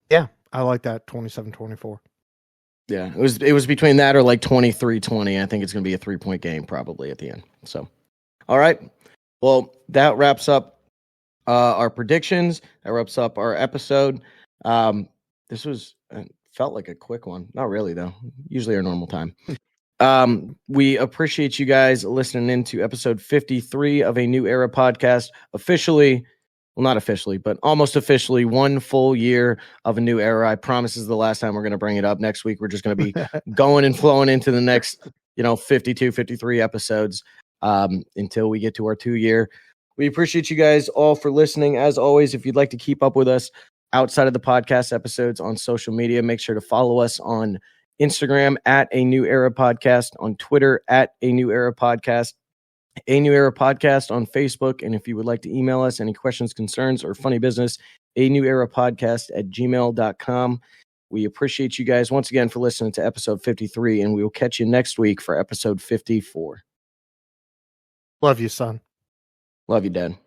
Yeah, I like that 27-24. Yeah, it was between that or like 23-20. I think it's going to be a 3-point game probably at the end. So, all right. Well, that wraps up our predictions. That wraps up our episode. This was felt like a quick one. Not really though. Usually our normal time. We appreciate you guys listening into episode 53 of a New Era podcast. Officially, well, not officially, but almost officially, 1 full year of a New Era. I promise this is the last time we're going to bring it up. Next week, we're just going to be going and flowing into the next, 52, 53 episodes until we get to our 2-year. We appreciate you guys all for listening. As always, if you'd like to keep up with us outside of the podcast episodes on social media, make sure to follow us on Instagram at A New Era Podcast, on Twitter at A New Era Podcast, A New Era Podcast on Facebook. And if you would like to email us any questions, concerns, or funny business, A New Era Podcast at gmail.com. We appreciate you guys once again for listening to episode 53, and we will catch you next week for episode 54. Love you, son. Love you, Dad.